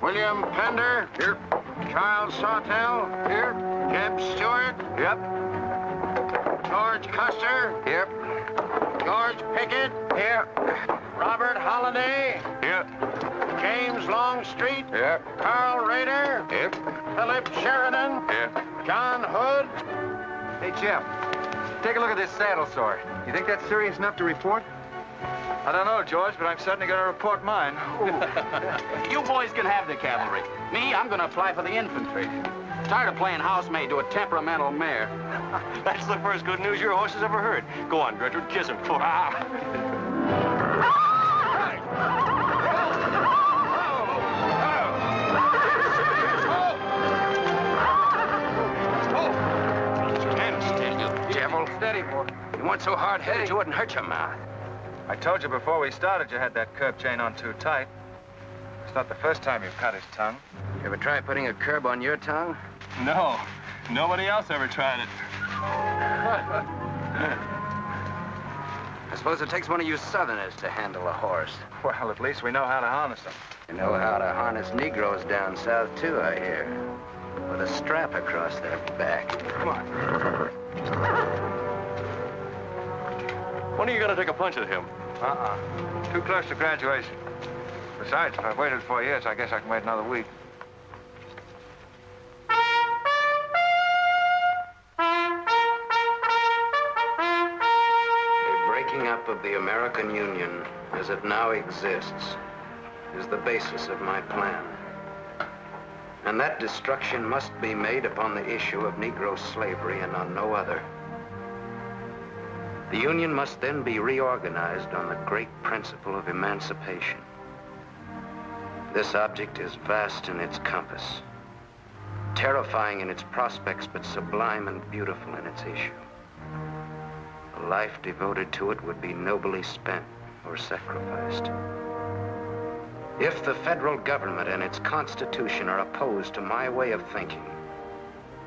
William Pender. Here. Charles Sawtell. Here. Jeb Stewart. Yep. George Custer. Here. George Pickett. Here. Robert Holliday. Here. James Longstreet. Here. Carl Rader. Here. Philip Sheridan. Here. John Hood. Hey, Jim. Take a look at this saddle sore. You think that's serious enough to report? I don't know, George, but I'm certainly going to report mine. You boys can have the cavalry. Me, I'm going to apply for the infantry. Tired of playing housemaid to a temperamental mare. That's the first good news your horse has ever heard. Go on, Gertrude, kiss him. Stand still, you devil. Steady, boy. You weren't so hard-headed, you wouldn't hurt your mouth. I told you before we started you had that curb chain on too tight. It's not the first time you've cut his tongue. You ever try putting a curb on your tongue? No. Nobody else ever tried it. I suppose it takes one of you Southerners to handle a horse. Well, at least we know how to harness them. You know how to harness Negroes down south, too, I hear. With a strap across their back. Come on. When are you going to take a punch at him? Too close to graduation. Besides, if I've waited 4 years, I guess I can wait another week. The breaking up of the American Union, as it now exists, is the basis of my plan. And that destruction must be made upon the issue of Negro slavery and on no other. The Union must then be reorganized on the great principle of emancipation. This object is vast in its compass, terrifying in its prospects, but sublime and beautiful in its issue. A life devoted to it would be nobly spent or sacrificed. If the federal government and its constitution are opposed to my way of thinking,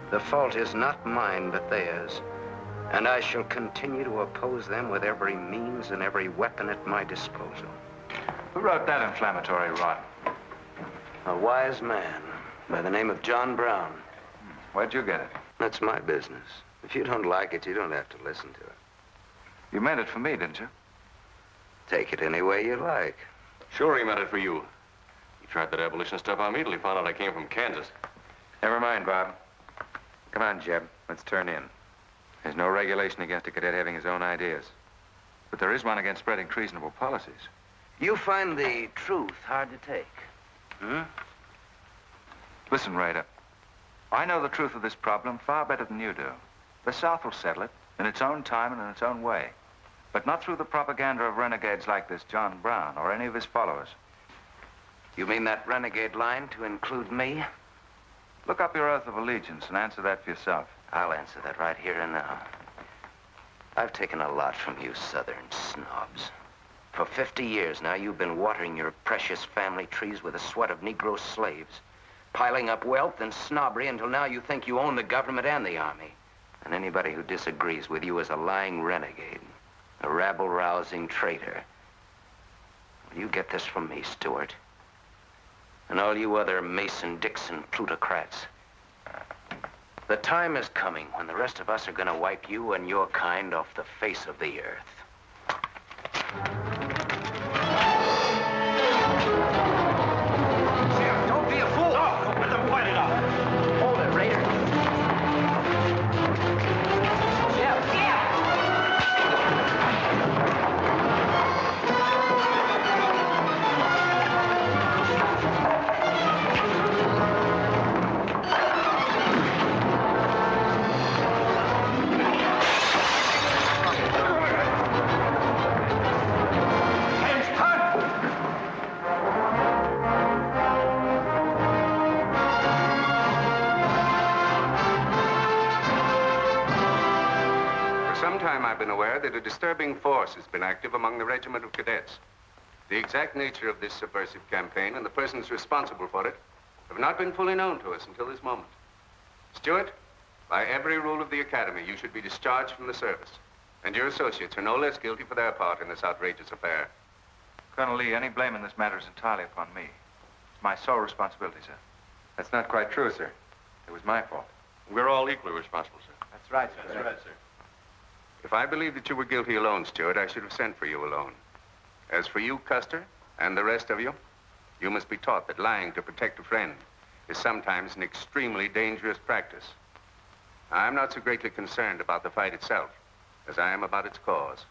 the fault is not mine, but theirs. And I shall continue to oppose them with every means and every weapon at my disposal. Who wrote that inflammatory rot? A wise man by the name of John Brown. Where'd you get it? That's my business. If you don't like it, you don't have to listen to it. You meant it for me, didn't you? Take it any way you like. Sure he meant it for you. He tried that abolition stuff on me till he found out I came from Kansas. Never mind, Bob. Come on, Jeb. Let's turn in. There's no regulation against a cadet having his own ideas. But there is one against spreading treasonable policies. You find the truth hard to take, Listen, Raider. I know the truth of this problem far better than you do. The South will settle it in its own time and in its own way. But not through the propaganda of renegades like this John Brown or any of his followers. You mean that renegade line to include me? Look up your oath of allegiance and answer that for yourself. I'll answer that right here and now. I've taken a lot from you Southern snobs. For 50 years now, you've been watering your precious family trees with the sweat of Negro slaves, piling up wealth and snobbery until now you think you own the government and the army. And anybody who disagrees with you is a lying renegade, a rabble-rousing traitor. Well, you get this from me, Stewart. And all you other Mason-Dixon plutocrats. The time is coming when the rest of us are going to wipe you and your kind off the face of the earth. Jim, don't be a fool. No, don't let them fight it out. Hold it, Raider. I've been aware that a disturbing force has been active among the regiment of cadets. The exact nature of this subversive campaign and the persons responsible for it have not been fully known to us until this moment. Stewart, by every rule of the Academy, you should be discharged from the service. And your associates are no less guilty for their part in this outrageous affair. Colonel Lee, any blame in this matter is entirely upon me. my sole responsibility, sir. That's not quite true, sir. It was my fault. We're all equally responsible, sir. That's right, sir. That's right, sir. If I believed that you were guilty alone, Stewart, I should have sent for you alone. As for you, Custer, and the rest of you, you must be taught that lying to protect a friend is sometimes an extremely dangerous practice. I'm not so greatly concerned about the fight itself as I am about its cause.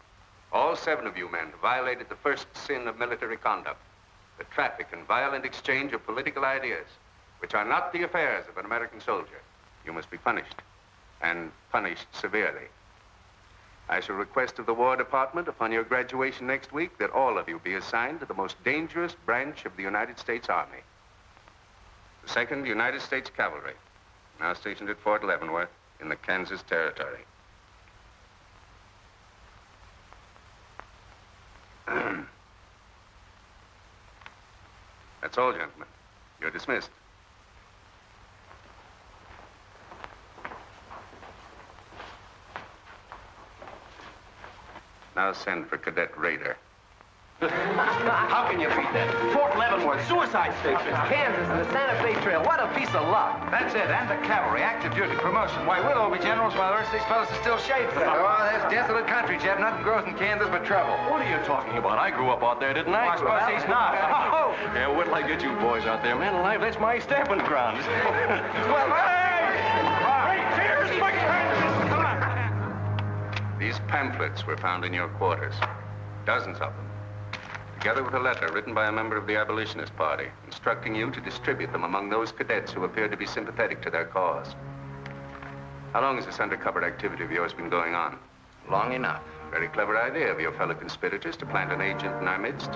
All 7 of you men violated the first sin of military conduct, the traffic and violent exchange of political ideas, which are not the affairs of an American soldier. You must be punished, and punished severely. I shall request of the War Department upon your graduation next week that all of you be assigned to the most dangerous branch of the United States Army. The 2nd United States Cavalry, now stationed at Fort Leavenworth in the Kansas Territory. That's all, gentlemen. You're dismissed. Now send for Cadet Raider. How can you beat that? Fort Leavenworth, suicide station, Kansas, and the Santa Fe Trail. What a piece of luck. That's it, and the cavalry, active duty, promotion. Why, we'll all be generals while the rest of these fellas are still shades. Oh, that's desolate country, Jeff. Nothing grows in Kansas but trouble. What are you talking about? I grew up out there, didn't I? I suppose he's not. Oh, yeah, wait till I get you boys out there. Man alive, that's my stamping ground. Well, hey! Cheers, my Kansas! Come on! These pamphlets were found in your quarters. Dozens of them. Together with a letter written by a member of the Abolitionist Party, instructing you to distribute them among those cadets who appeared to be sympathetic to their cause. How long has this undercover activity of yours been going on? Long enough. Very clever idea of your fellow conspirators to plant an agent in our midst.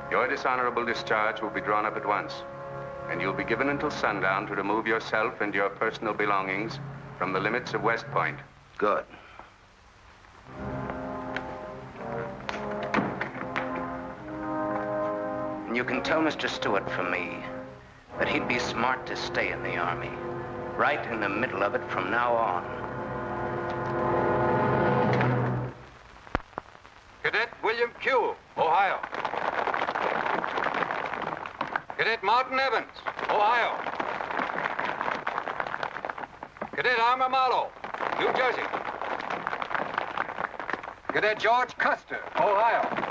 Your dishonorable discharge will be drawn up at once, and you'll be given until sundown to remove yourself and your personal belongings from the limits of West Point. Good. You can tell Mr. Stewart from me that he'd be smart to stay in the Army, right in the middle of it from now on. Cadet William Q., Ohio. Cadet Martin Evans, Ohio. Cadet Armour Marlowe, New Jersey. Cadet George Custer, Ohio.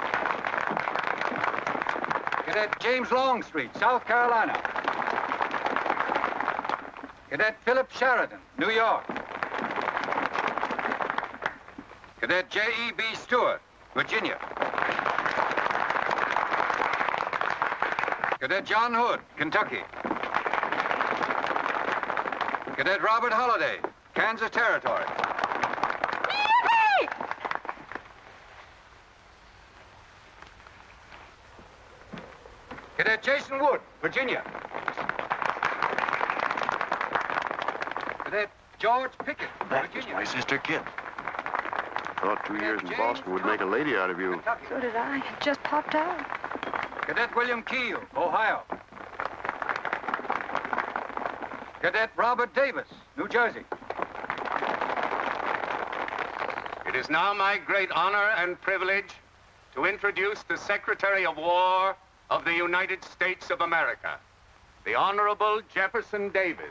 Cadet James Longstreet, South Carolina. Cadet Philip Sheridan, New York. Cadet J.E.B. Stewart, Virginia. Cadet John Hood, Kentucky. Cadet Robert Holliday, Kansas Territory. Cadet Jason Wood, Virginia. Cadet George Pickett, Virginia. My sister Kit. Thought 2 years in Boston would make a lady out of you. So did I. It just popped out. Cadet William Keel, Ohio. Cadet Robert Davis, New Jersey. It is now my great honor and privilege to introduce the Secretary of War of the United States of America, the Honorable Jefferson Davis.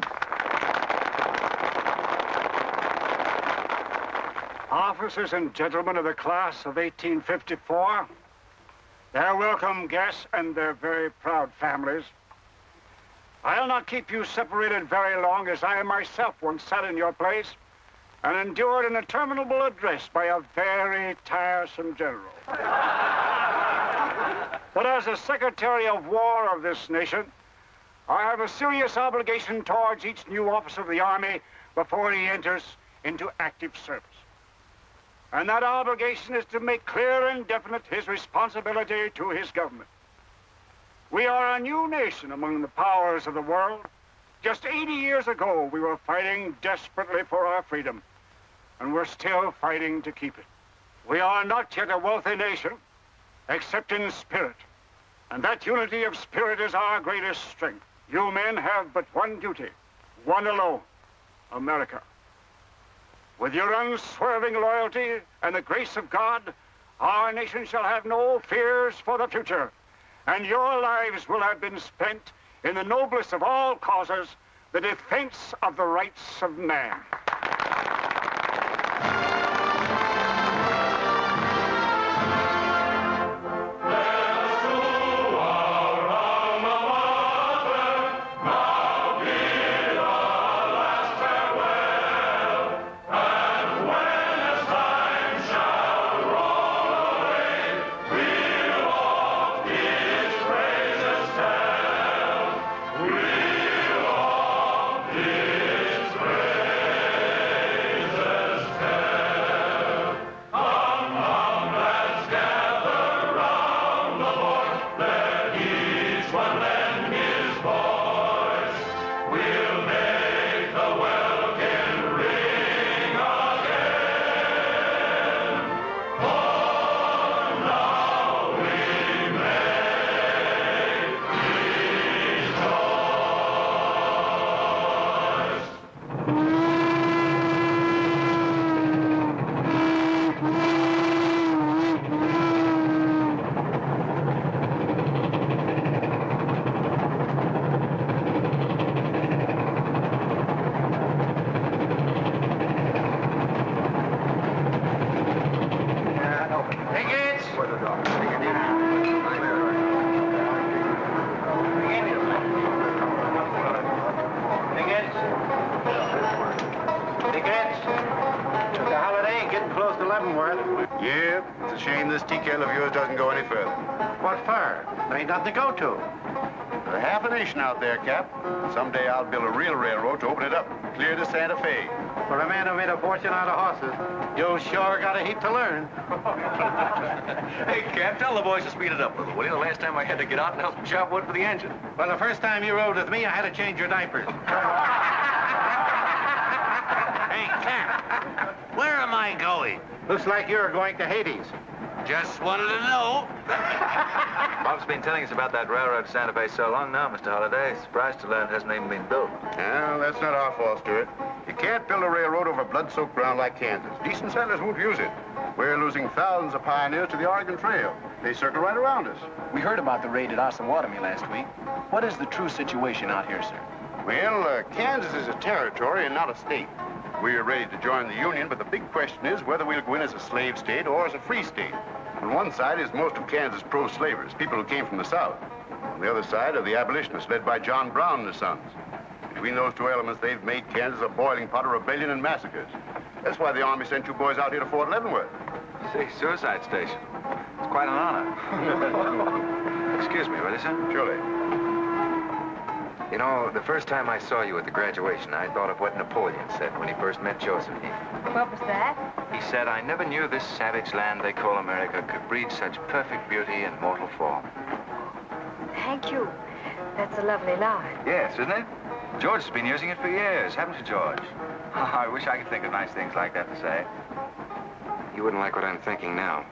Officers and gentlemen of the class of 1854, their welcome guests and their very proud families, I'll not keep you separated very long, as I myself once sat in your place and endured an interminable address by a very tiresome general. But as a Secretary of War of this nation, I have a serious obligation towards each new officer of the Army before he enters into active service. And that obligation is to make clear and definite his responsibility to his government. We are a new nation among the powers of the world. Just 80 years ago, we were fighting desperately for our freedom, and we're still fighting to keep it. We are not yet a wealthy nation, except in spirit. And that unity of spirit is our greatest strength. You men have but one duty, one alone, America. With your unswerving loyalty and the grace of God, our nation shall have no fears for the future, and your lives will have been spent in the noblest of all causes, the defense of the rights of man. Yeah, it's a shame this TCAL of yours doesn't go any further. What for? There ain't nothing to go to. There's half a nation out there, Cap. Someday I'll build a real railroad to open it up, clear to Santa Fe. For a man who made a fortune out of horses, you sure got a heap to learn. Hey, Cap, tell the boys to speed it up a little, will you? The last time I had to get out and help them chop wood for the engine. Well, the first time you rode with me, I had to change your diapers. Hey, Cap, where am I going? Looks like you're going to Hades. Just wanted to know. Bob's been telling us about that railroad to Santa Fe so long now, Mr. Holliday. Surprised to learn it hasn't even been built. Well, that's not our fault, Stuart. You can't build a railroad over blood-soaked ground like Kansas. Decent settlers won't use it. We're losing thousands of pioneers to the Oregon Trail. They circle right around us. We heard about the raid at Osawatomie last week. What is the true situation out here, sir? Well, Kansas is a territory and not a state. We're ready to join the Union, but the big question is whether we'll go in as a slave state or as a free state. On one side is most of Kansas pro-slavers, people who came from the South. On the other side are the abolitionists led by John Brown and his sons. Between those two elements, they've made Kansas a boiling pot of rebellion and massacres. That's why the Army sent you boys out here to Fort Leavenworth. See, suicide station. It's quite an honor. Excuse me, will you, sir? Surely. You know, the first time I saw you at the graduation, I thought of what Napoleon said when he first met Josephine. What was that? He said, I never knew this savage land they call America could breed such perfect beauty in mortal form. Thank you. That's a lovely line. Yes, isn't it? George has been using it for years, haven't you, George? I wish I could think of nice things like that to say. You wouldn't like what I'm thinking now.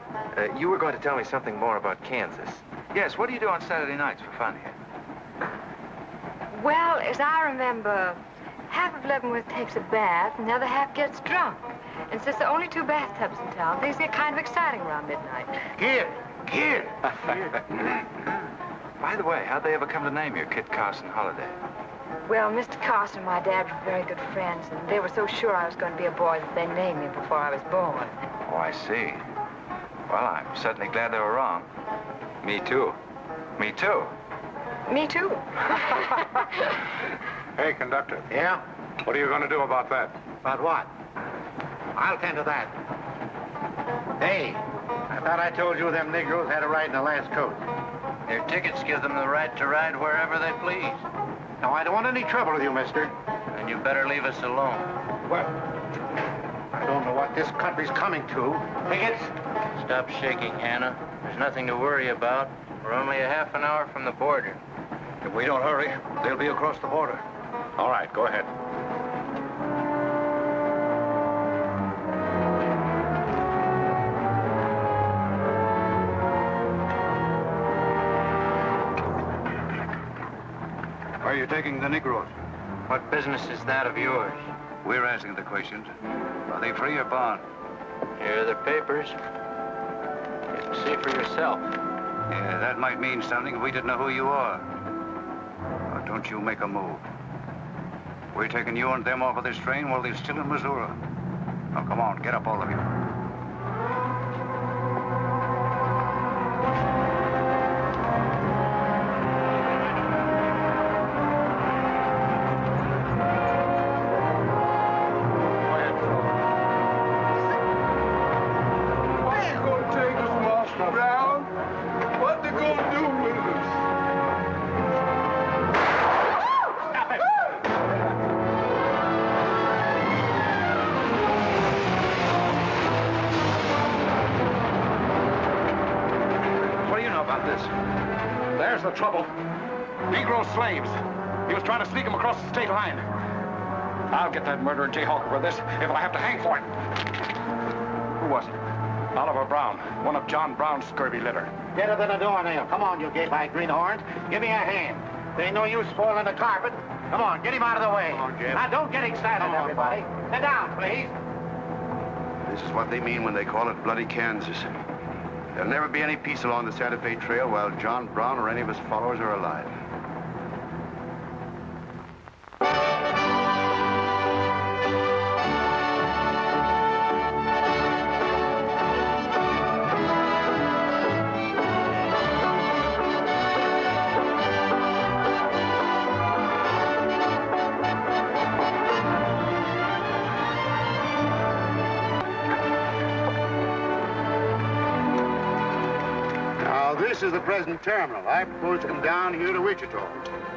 You were going to tell me something more about Kansas. Yes, what do you do on Saturday nights for fun here? Well, as I remember, half of Leavenworth takes a bath and the other half gets drunk. And since there are only 2 bathtubs in town, things get kind of exciting around midnight. Kid! By the way, how'd they ever come to name you Kit Carson Holiday? Well, Mr. Carson and my dad were very good friends, and they were so sure I was going to be a boy that they named me before I was born. Oh, I see. Well, I'm certainly glad they were wrong. Me too. Me too. Me too. Hey, conductor. Yeah? What are you going to do about that? About what? I'll tend to that. Hey, I thought I told you them Negroes had a right in the last coast. Their tickets give them the right to ride wherever they please. Now, I don't want any trouble with you, mister. And you better leave us alone. Well, I don't know what this country's coming to. Tickets? Stop shaking, Hannah. There's nothing to worry about. We're only a half an hour from the border. If we don't hurry, they'll be across the border. All right, go ahead. Where are you taking the Negroes? What business is that of yours? We're asking the questions. Are they free or bond? Here are the papers. You can see for yourself. Yeah, that might mean something if we didn't know who you are. But don't you make a move. We're taking you and them off of this train while they're still in Missouri. Now, come on, get up, all of you. There's the trouble. Negro slaves. He was trying to sneak them across the state line. I'll get that murdering Jayhawk over this if I have to hang for it. Who was it? Oliver Brown, one of John Brown's scurvy litter. Get up in the doornail. Come on, you gay-eyed greenhorns. Give me a hand. There ain't no use spoiling the carpet. Come on, get him out of the way. Come on, Jim. Now, don't get excited, everybody. Sit down, please. This is what they mean when they call it bloody Kansas. There'll never be any peace along the Santa Fe Trail while John Brown or any of his followers are alive. This is the present terminal. I propose to come down here to Wichita,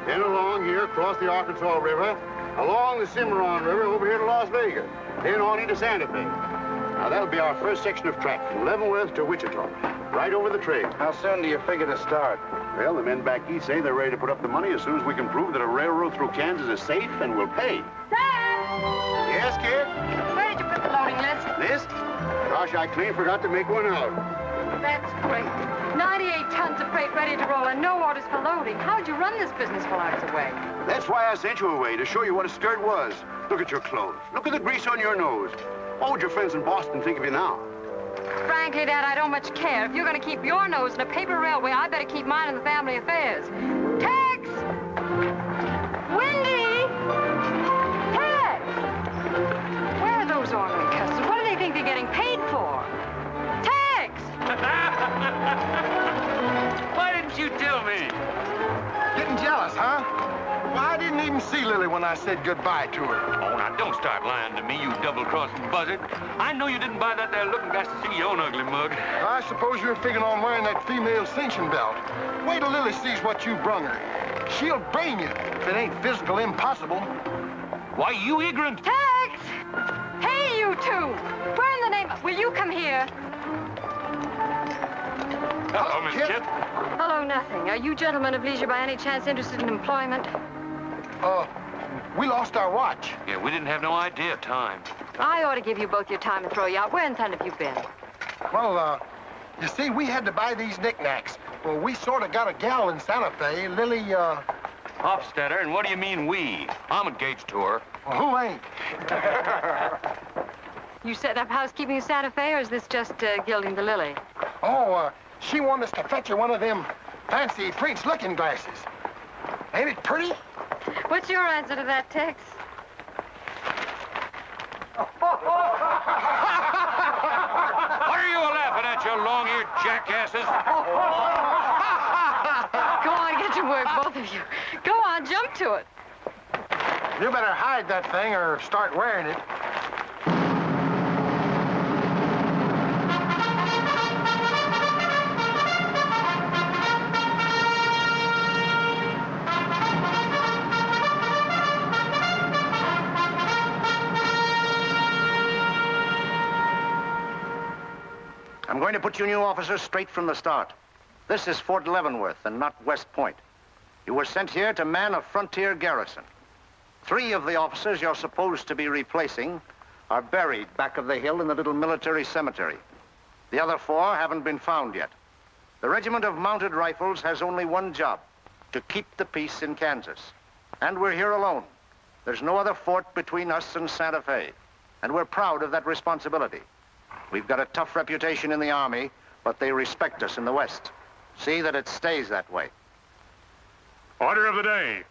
then along here, across the Arkansas River, along the Cimarron River, over here to Las Vegas, then on into Santa Fe. Now, that'll be our first section of track from Leavenworth to Wichita, right over the trail. How soon do you figure to start? Well, the men back east say they're ready to put up the money as soon as we can prove that a railroad through Kansas is safe and will pay. Dad! Yes, kid? Where did you put the loading list? List? Gosh, I clean forgot to make one out. That's great. 98 tons of freight ready to roll and no orders for loading. How'd you run this business while I was away? That's why I sent you away, to show you what a skirt was. Look at your clothes. Look at the grease on your nose. What would your friends in Boston think of you now? Frankly, Dad, I don't much care. If you're going to keep your nose in a paper railway, I better keep mine in the family affairs. Tex! Wendy! Tex! Where are those ornery customers? What do they think they're getting paid for? Tex! Why didn't you tell me? Getting jealous, huh? Well, I didn't even see Lily when I said goodbye to her. Oh, now don't start lying to me, you double-crossing buzzard. I know you didn't buy that there looking glass to see your own ugly mug. I suppose you're figuring on wearing that female cinching belt. Wait till Lily sees what you brung her. She'll brain you if it ain't physical impossible. Why, you ignorant. Tex! Hey, you two! Where in the name of... Will you come here? Hello, Miss Kit. Hello, nothing. Are you gentlemen of leisure by any chance interested in employment? We lost our watch. Yeah, we didn't have no idea of time. I ought to give you both your time and throw you out. Where in thunder have you been? Well, you see, we had to buy these knickknacks. Well, we sort of got a gal in Santa Fe, Lily, Hofstadter, and what do you mean we? I'm engaged to her. Well, who ain't? You setting up housekeeping in Santa Fe, or is this just gilding the lily? Oh, she wanted us to fetch her one of them fancy French looking glasses. Ain't it pretty? What's your answer to that, Tex? What are you laughing at, you long-eared jackasses? Go on, get to work, both of you. Go on, jump to it. You better hide that thing or start wearing it. I'm going to put you new officers straight from the start. This is Fort Leavenworth and not West Point. You were sent here to man a frontier garrison. 3 of the officers you're supposed to be replacing are buried back of the hill in the little military cemetery. The other 4 haven't been found yet. The Regiment of Mounted Rifles has only one job, to keep the peace in Kansas. And we're here alone. There's no other fort between us and Santa Fe. And we're proud of that responsibility. We've got a tough reputation in the Army, but they respect us in the West. See that it stays that way. Order of the day.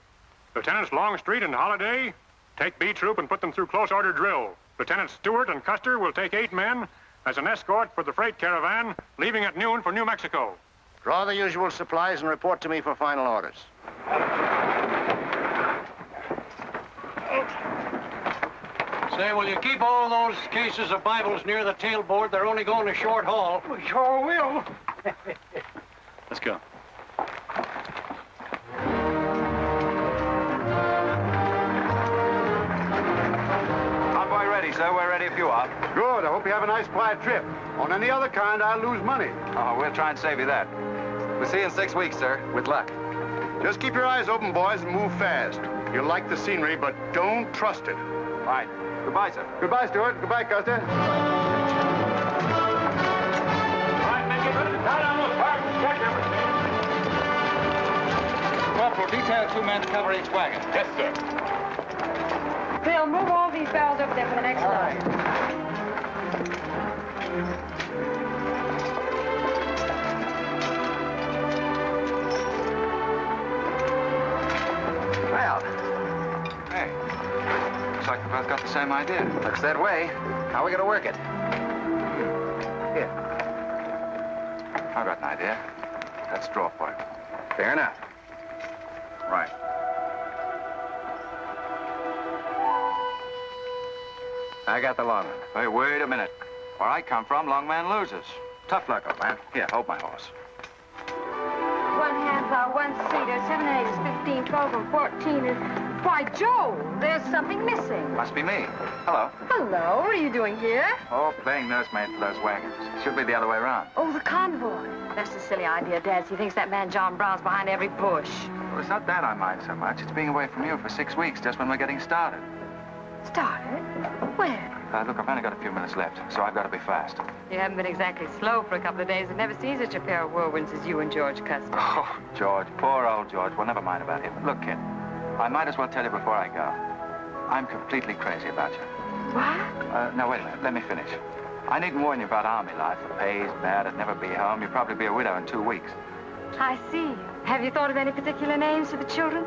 Lieutenants Longstreet and Holliday, take B Troop and put them through close order drill. Lieutenants Stewart and Custer will take 8 men as an escort for the freight caravan, leaving at noon for New Mexico. Draw the usual supplies and report to me for final orders. Say, will you keep all those cases of Bibles near the tailboard? They're only going a short haul. We sure will. Let's go. Convoy ready, sir. We're ready if you are. Good. I hope you have a nice, quiet trip. On any other kind, I'll lose money. Oh, we'll try and save you that. We'll see you in 6 weeks, sir. With luck. Just keep your eyes open, boys, and move fast. You'll like the scenery, but don't trust it. Right. Goodbye, sir. Goodbye, Stuart. Goodbye, Custer. Corporal, detail 2 men to cover each wagon. Yes, sir. Bill, move all these barrels over there for the next load. Well, Hey. Looks like we both got the same idea. looks that way. How are we gonna work it? Here. I've got an idea. Let's draw for it. Fair enough. Right. I got the long one. Hey, wait a minute. Where I come from, long man loses. Tough luck, old man. Here, hold my horse. 1 half hour, 1 seater, 7 and 8 is 15, 12 and 14 is... Why, Joe, there's something missing. Must be me. Hello. Hello, what are you doing here? Oh, playing nursemaid for those wagons. Should be the other way around. Oh, the convoy. That's a silly idea, Dad. He thinks that man John Brown's behind every bush. Well, it's not that I mind so much. It's being away from you for 6 weeks, just when we're getting started. Started? Where? Look, I've only got a few minutes left, so I've got to be fast. You haven't been exactly slow for a couple of days. I've never seen such a pair of whirlwinds as you and George Custer. Oh, George, poor old George. Well, never mind about him. Look, kid, I might as well tell you before I go. I'm completely crazy about you. What? Now, wait a minute. Let me finish. I needn't warn you about army life. The pay's bad. I'd never be home. You'd probably be a widow in 2 weeks. I see. Have you thought of any particular names for the children?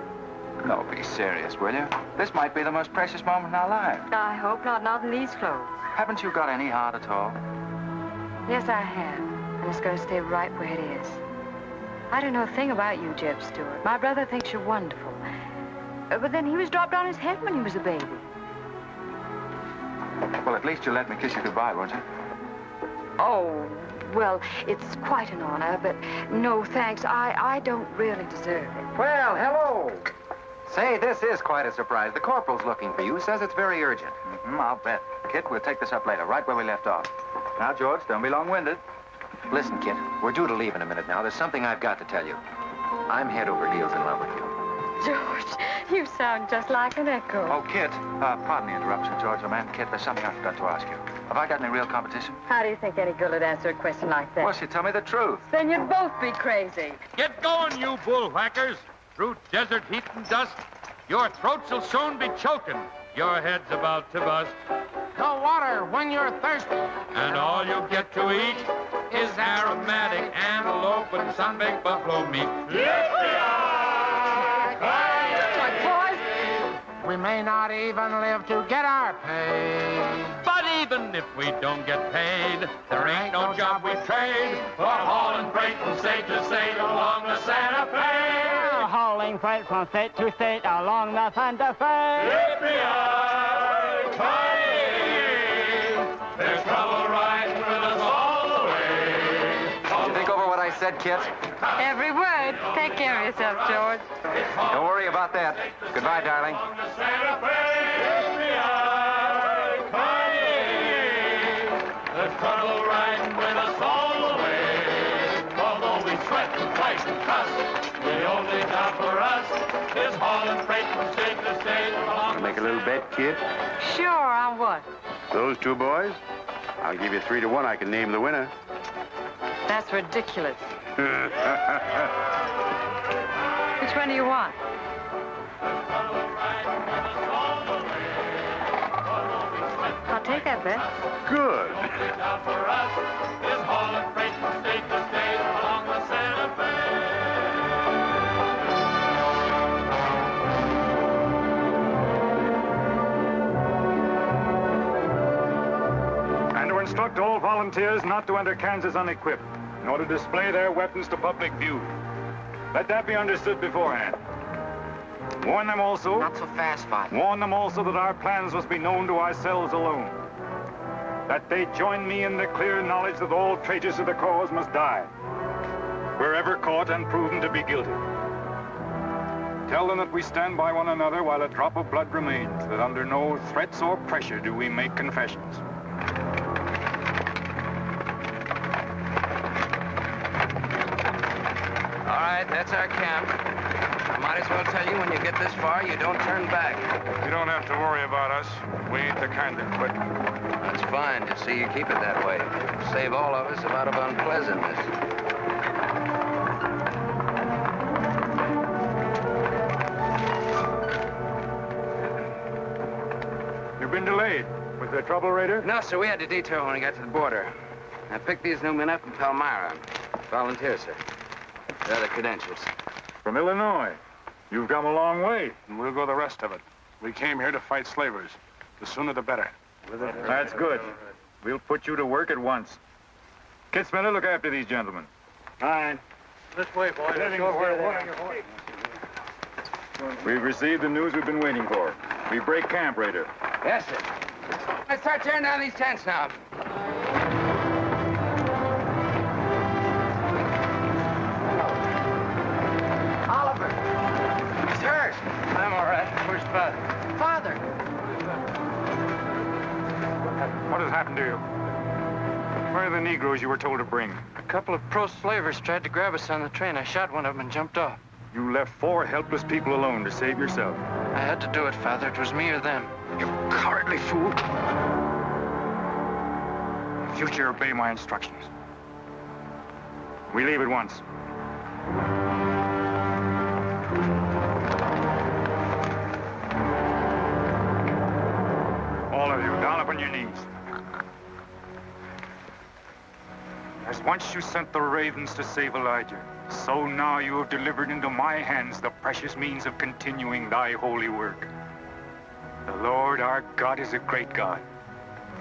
No, be serious, will you? This might be the most precious moment in our lives. I hope not in these clothes. Haven't you got any heart at all? Yes, I have. And it's going to stay right where it is. I don't know a thing about you, Jeb Stewart. My brother thinks you're wonderful. But then he was dropped on his head when he was a baby. Well, at least you'll let me kiss you goodbye, won't you? Oh, well, it's quite an honor, but no thanks. I don't really deserve it. Well, hello. Say, this is quite a surprise. The corporal's looking for you. Says it's very urgent. I'll bet. Kit, we'll take this up later, right where we left off. Now, George, don't be long-winded. Listen, Kit, we're due to leave in a minute now. There's something I've got to tell you. I'm head over heels in love with you. George, you sound just like an echo. Oh, Kit, pardon the interruption, George, old man. Kit, there's something I forgot to ask you. Have I got any real competition? How do you think any girl would answer a question like that? Well, she tell me the truth. Then you'd both be crazy. Get going, you bullwhackers. Through desert heat and dust, your throats will soon be choking. Your head's about to bust. No water when you're thirsty. And all you get to eat is aromatic antelope and sun-baked buffalo meat. We may not even live to get our pay. But even if we don't get paid, there ain't no job we trade for hauling freight from state to state along the Santa Fe. Hauling freight from state to state along the Santa Fe. There's trouble riding with us all the way. Did you think over what I said, Kit? Every word. Take care of yourself, George. Don't worry about that. Goodbye, darling. There's trouble riding with us all the way. Although we sweat and fight and cuss, the only job for us is hauling freight from state to state along. Make a little bet, Kid? Sure, on what? Those 2 boys? I'll give you 3 to 1. I can name the winner. That's ridiculous. Which one do you want? I'll take that bet. Good. For us is hauling freight from state to state along the Santa Fe. instruct all volunteers not to enter Kansas unequipped, nor to display their weapons to public view. Let that be understood beforehand. Warn them also... Not so fast, Father. Warn them also that our plans must be known to ourselves alone. That they join me in the clear knowledge that all traitors to the cause must die, wherever caught and proven to be guilty. Tell them that we stand by one another while a drop of blood remains, that under no threats or pressure do we make confessions. All right, that's our camp. I might as well tell you, when you get this far, you don't turn back. You don't have to worry about us. We ain't the kind that quit. That's fine. Just see you keep it that way. Save all of us a lot of unpleasantness. You've been delayed. Was there trouble, Raider? No, sir. We had to detour when we got to the border. I picked these new men up from Palmyra. Volunteers, sir. They're the credentials. From Illinois. You've come a long way. And we'll go the rest of it. We came here to fight slavers. The sooner the better. That's good. We'll put you to work at once. Kid Spinner, look after these gentlemen. Fine. This way, boys. Let's go over here. We've received the news we've been waiting for. We break camp, Raider. Yes, sir. Let's start tearing down these tents now. Oliver. He's hurt. I'm all right. Where's Father? Father. What has happened to you? Where are the Negroes you were told to bring? A couple of pro-slavers tried to grab us on the train. I shot one of them and jumped off. You left 4 helpless people alone to save yourself. I had to do it, Father. It was me or them. You cowardly fool. In future, obey my instructions. We leave at once. All of you, down upon your knees. As once you sent the ravens to save Elijah, so now you have delivered into my hands the precious means of continuing thy holy work. The Lord our God is a great God,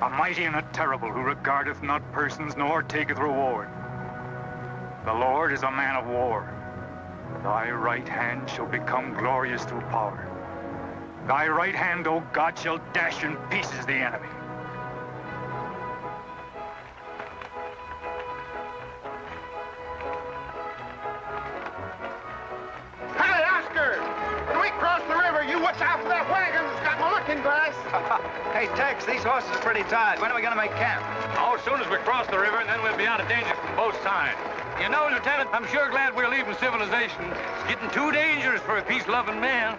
a mighty and a terrible, who regardeth not persons nor taketh reward. The Lord is a man of war. Thy right hand shall become glorious through power. Thy right hand, O God, shall dash in pieces the enemy. Hey, Oscar! When we cross the river, you watch out for that wagon that's got my looking glass. Hey, Tex, these horses are pretty tired. When are we going to make camp? Oh, as soon as we cross the river, and then we'll be out of danger from both sides. You know, Lieutenant, I'm sure glad we're leaving civilization. It's getting too dangerous for a peace-loving man.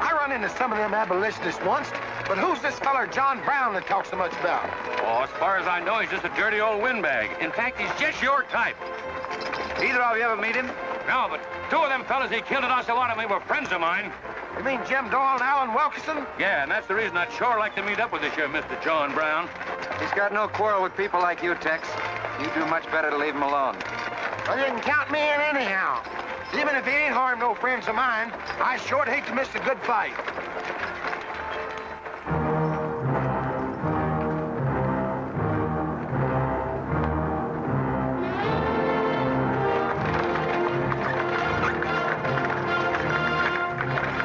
I run into some of them abolitionists once, but who's this feller John Brown that talks so much about? Oh, as far as I know, he's just a dirty old windbag. In fact, he's just your type. Either of you ever meet him? No, but 2 of them fellas he killed at Osawatomie were friends of mine. You mean Jim Doyle and Alan Wilkerson? Yeah, and that's the reason I'd sure like to meet up with this here Mr. John Brown. He's got no quarrel with people like you, Tex. You do much better to leave him alone. Well, you can count me in anyhow. Even if he ain't harmed no friends of mine, I sure hate to miss a good fight.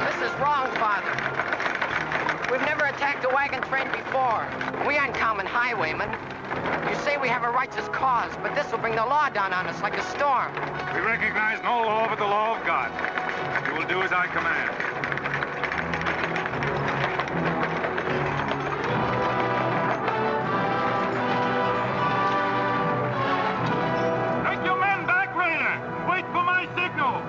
This is wrong, Father. We've never attacked a wagon train before. We aren't common highwaymen. You say we have a righteous cause, but this will bring the law down on us like a storm. We recognize no law but the law of God. You will do as I command. Take your men back, Raider. Wait for my signal.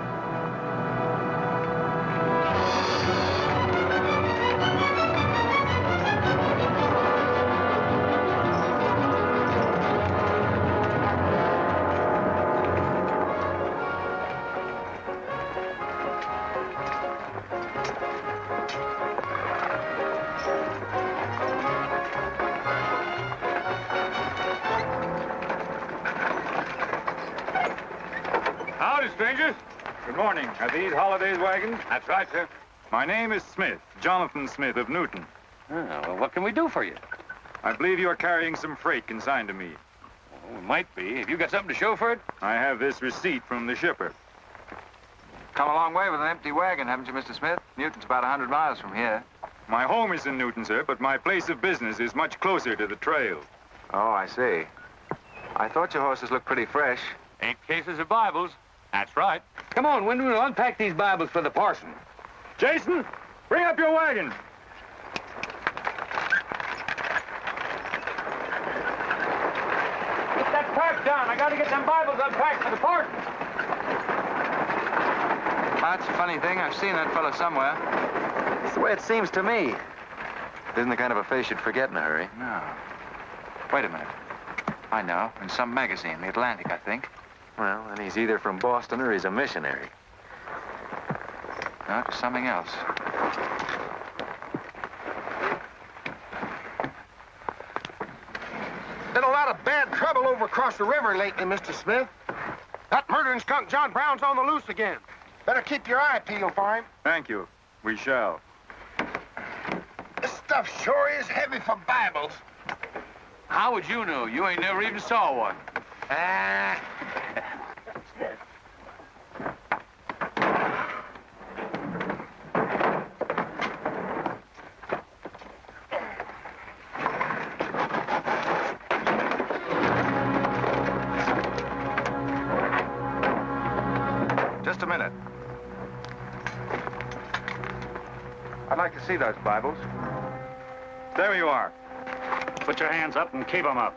Howdy, strangers. Good morning. Are these Holiday's wagons? That's right, sir. My name is Smith, Jonathan Smith of Newton. Oh, well, what can we do for you? I believe you are carrying some freight consigned to me. Well, it might be. Have you got something to show for it? I have this receipt from the shipper. Come a long way with an empty wagon, haven't you, Mr. Smith? Newton's about 100 miles from here. My home is in Newton, sir, but my place of business is much closer to the trail. Oh, I see. I thought your horses looked pretty fresh. 8 cases of Bibles. That's right. Come on, Wyndham, we'll unpack these Bibles for the parson. Jason, bring up your wagon. Get that pack down. I gotta get them Bibles unpacked for the parson. That's a funny thing. I've seen that fellow somewhere. It's the way it seems to me. Isn't the kind of a face you'd forget in a hurry. No. Wait a minute. I know. In some magazine, The Atlantic, I think. Well, then he's either from Boston or he's a missionary. No, it's something else. Been a lot of bad trouble over across the river lately, Mr. Smith. That murdering skunk John Brown's on the loose again. Better keep your eye peeled for him. Thank you. We shall. This stuff sure is heavy for Bibles. How would you know? You ain't never even saw one. Just a minute. I'd like to see those Bibles. There you are. Put your hands up and keep them up.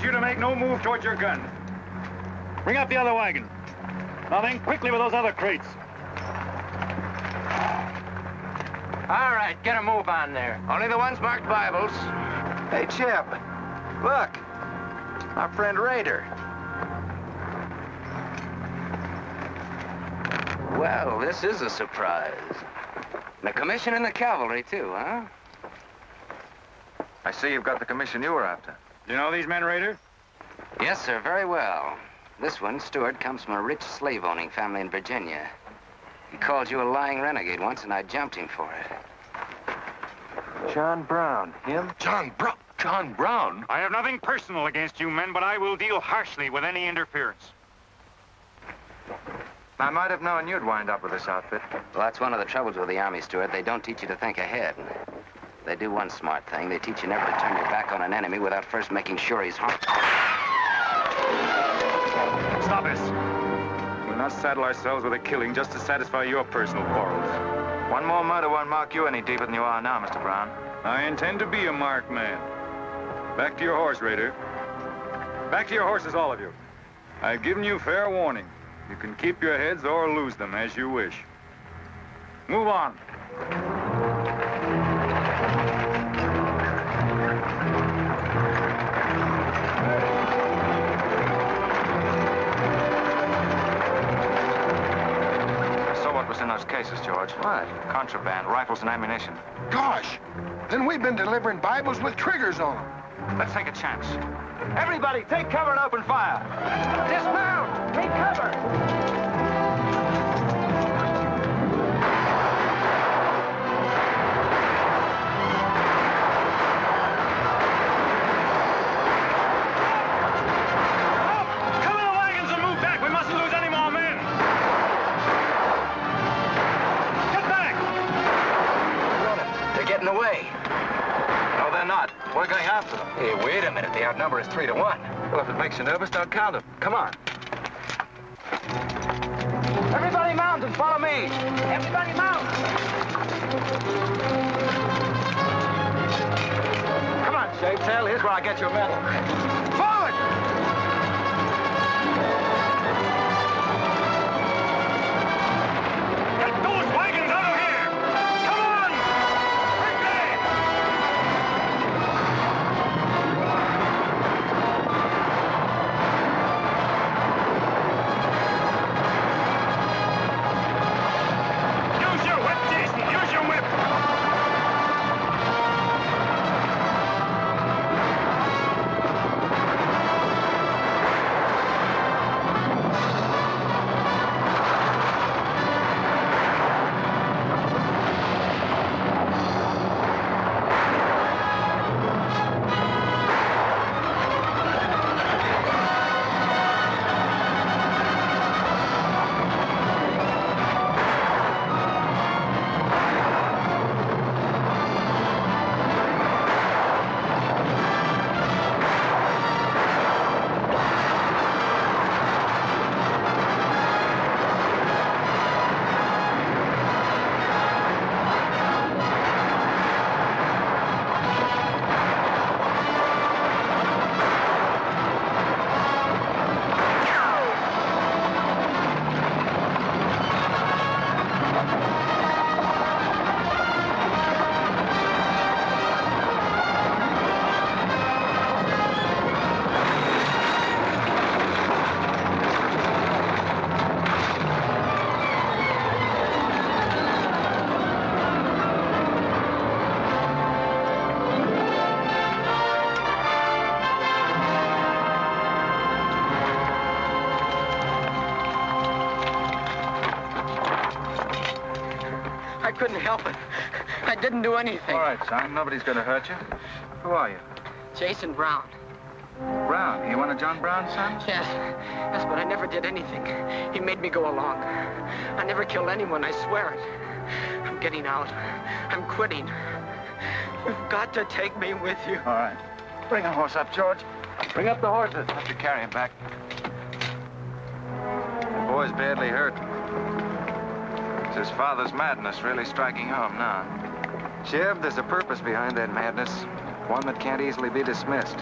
You to make no move towards your gun. Bring up the other wagon. Now then, quickly with those other crates. All right, get a move on there. Only the ones marked Bibles. Hey, Chip. Look. Our friend Raider. Well, this is a surprise. And a commission in the cavalry, too, huh? I see you've got the commission you were after. You know these men, Raider? Yes, sir, very well. This one, Stewart, comes from a rich slave-owning family in Virginia. He called you a lying renegade once, and I jumped him for it. John Brown. Him? John Brown? John Brown? I have nothing personal against you men, but I will deal harshly with any interference. I might have known you'd wind up with this outfit. Well, that's one of the troubles with the Army, Stewart. They don't teach you to think ahead. They do one smart thing. They teach you never to turn your back on an enemy without first making sure he's harmed. Stop this. We'll not saddle ourselves with a killing just to satisfy your personal quarrels. One more murder won't mark you any deeper than you are now, Mr. Brown. I intend to be a marked man. Back to your horse, Raider. Back to your horses, all of you. I've given you fair warning. You can keep your heads or lose them as you wish. Move on. In those cases, George. What? Contraband, rifles and ammunition. Gosh, then we've been delivering Bibles with triggers on them. Let's take a chance. Everybody, take cover and open fire. Dismount! Take cover! Away. No, they're not. We're going after them. Hey, wait a minute. The outnumber is 3 to 1. Well, if it makes you nervous, don't count them. Come on. Everybody mount and follow me. Everybody mount. Come on, Shavetail. Here's where I get your medal. Forward! Get those wagons out I couldn't help it. I didn't do anything. All right, son. Nobody's going to hurt you. Who are you? Jason Brown. Brown. You one of John Brown's sons? Yes, but I never did anything. He made me go along. I never killed anyone, I swear it. I'm getting out. I'm quitting. You've got to take me with you. All right. Bring a horse up, George. Bring up the horses. Have to carry him back. The boy's badly hurt. It's his father's madness really striking home now. Chev, there's a purpose behind that madness. One that can't easily be dismissed.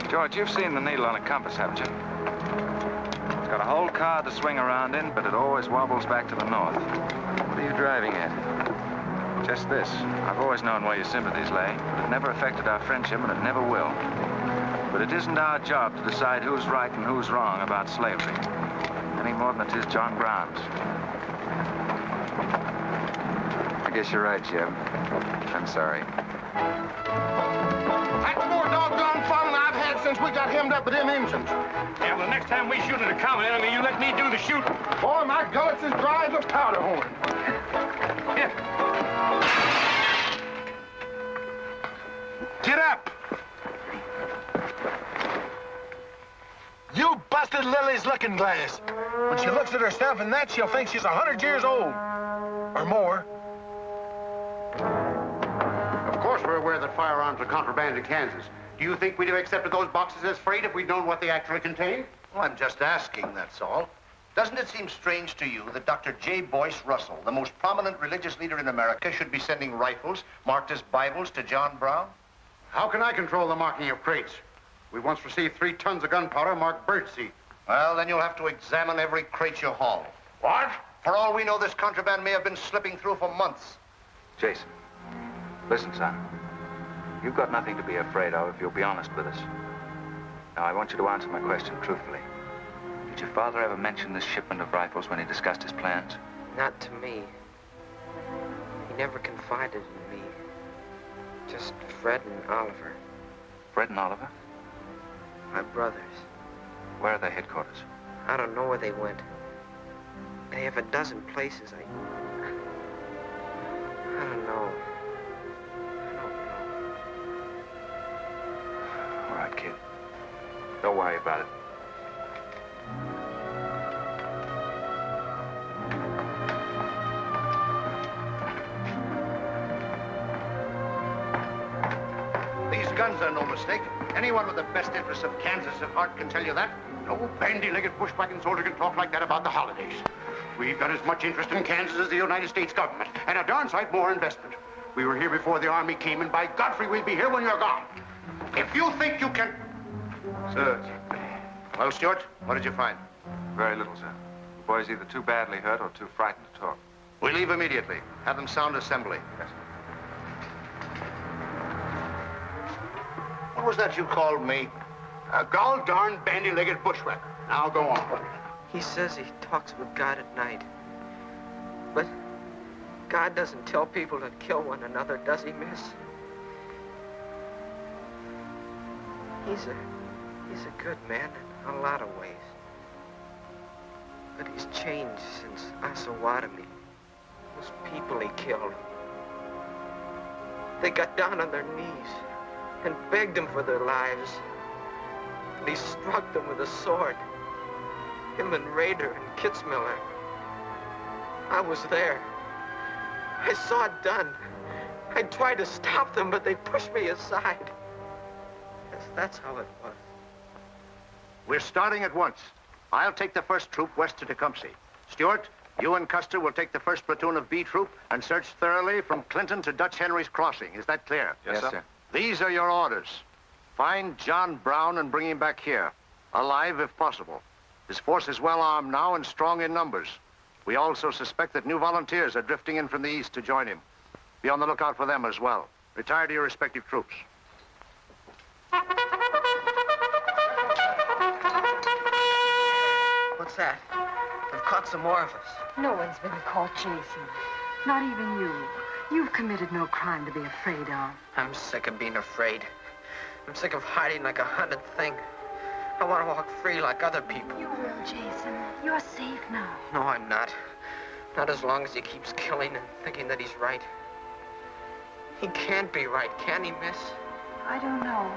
George, you've seen the needle on a compass, haven't you? It's got a whole card to swing around in, but it always wobbles back to the north. What are you driving at? Just this. I've always known where your sympathies lay, but it never affected our friendship, and it never will. But it isn't our job to decide who's right and who's wrong about slavery, any more than it is John Brown's. I guess you're right, Jeb. I'm sorry. That's the more doggone fun I've had since we got hemmed up with them engines. Yeah, well, the next time we shoot at a common enemy, you let me do the shooting. Boy, my gullets as dry as a powder horn. Here. Get up! You busted Lily's looking glass. When she looks at herself in that, she'll think she's 100 years old. Or more. Of course we're aware that firearms are contraband in Kansas. Do you think we'd have accepted those boxes as freight if we'd known what they actually contained? Well, I'm just asking, that's all. Doesn't it seem strange to you that Dr. J. Boyce Russell, the most prominent religious leader in America, should be sending rifles marked as Bibles to John Brown? How can I control the marking of crates? We once received 3 tons of gunpowder marked birdseed. Well, then you'll have to examine every crate you haul. What? For all we know, this contraband may have been slipping through for months. Jason, listen, son. You've got nothing to be afraid of if you'll be honest with us. Now, I want you to answer my question truthfully. Did your father ever mention this shipment of rifles when he discussed his plans? Not to me. He never confided in me. Just Fred and Oliver. Fred and Oliver? My brothers. Where are their headquarters? I don't know where they went. They have a dozen places. I don't know. All right, kid. Don't worry about it. These guns are no mistake. Anyone with the best interests of Kansas at heart can tell you that. No bandy-legged bushwhacking soldier can talk like that about the holidays. We've got as much interest in Kansas as the United States government, and a darn sight more investment. We were here before the Army came, and by Godfrey, we'll be here when you're gone. If you think you can... Sir. Well, Stuart, what did you find? Very little, sir. The boy's either too badly hurt or too frightened to talk. We leave immediately. Have them sound assembly. Yes, sir. What was that you called me? A gall-darn bandy-legged bushwhacker. Now go on. He says he talks with God at night. But God doesn't tell people to kill one another, does he, miss? He's a good man in a lot of ways. But he's changed since Osawatomie. Those people he killed. They got down on their knees and begged him for their lives. And he struck them with a sword. Him and Rader and Kitzmiller. I was there. I saw it done. I tried to stop them, but they pushed me aside. That's how it was. We're starting at once. I'll take the first troop west to Tecumseh. Stuart, you and Custer will take the first platoon of B Troop and search thoroughly from Clinton to Dutch Henry's Crossing. Is that clear? Yes, sir. These are your orders. Find John Brown and bring him back here, alive if possible. His force is well armed now and strong in numbers. We also suspect that new volunteers are drifting in from the east to join him. Be on the lookout for them as well. Retire to your respective troops. What's that? They've caught some more of us. No one's been caught, Jason. Not even you. You've committed no crime to be afraid of. I'm sick of being afraid. I'm sick of hiding like a hunted thing. I want to walk free like other people. You will, Jason. You're safe now. No, I'm not. Not as long as he keeps killing and thinking that he's right. He can't be right, can he, miss? I don't know.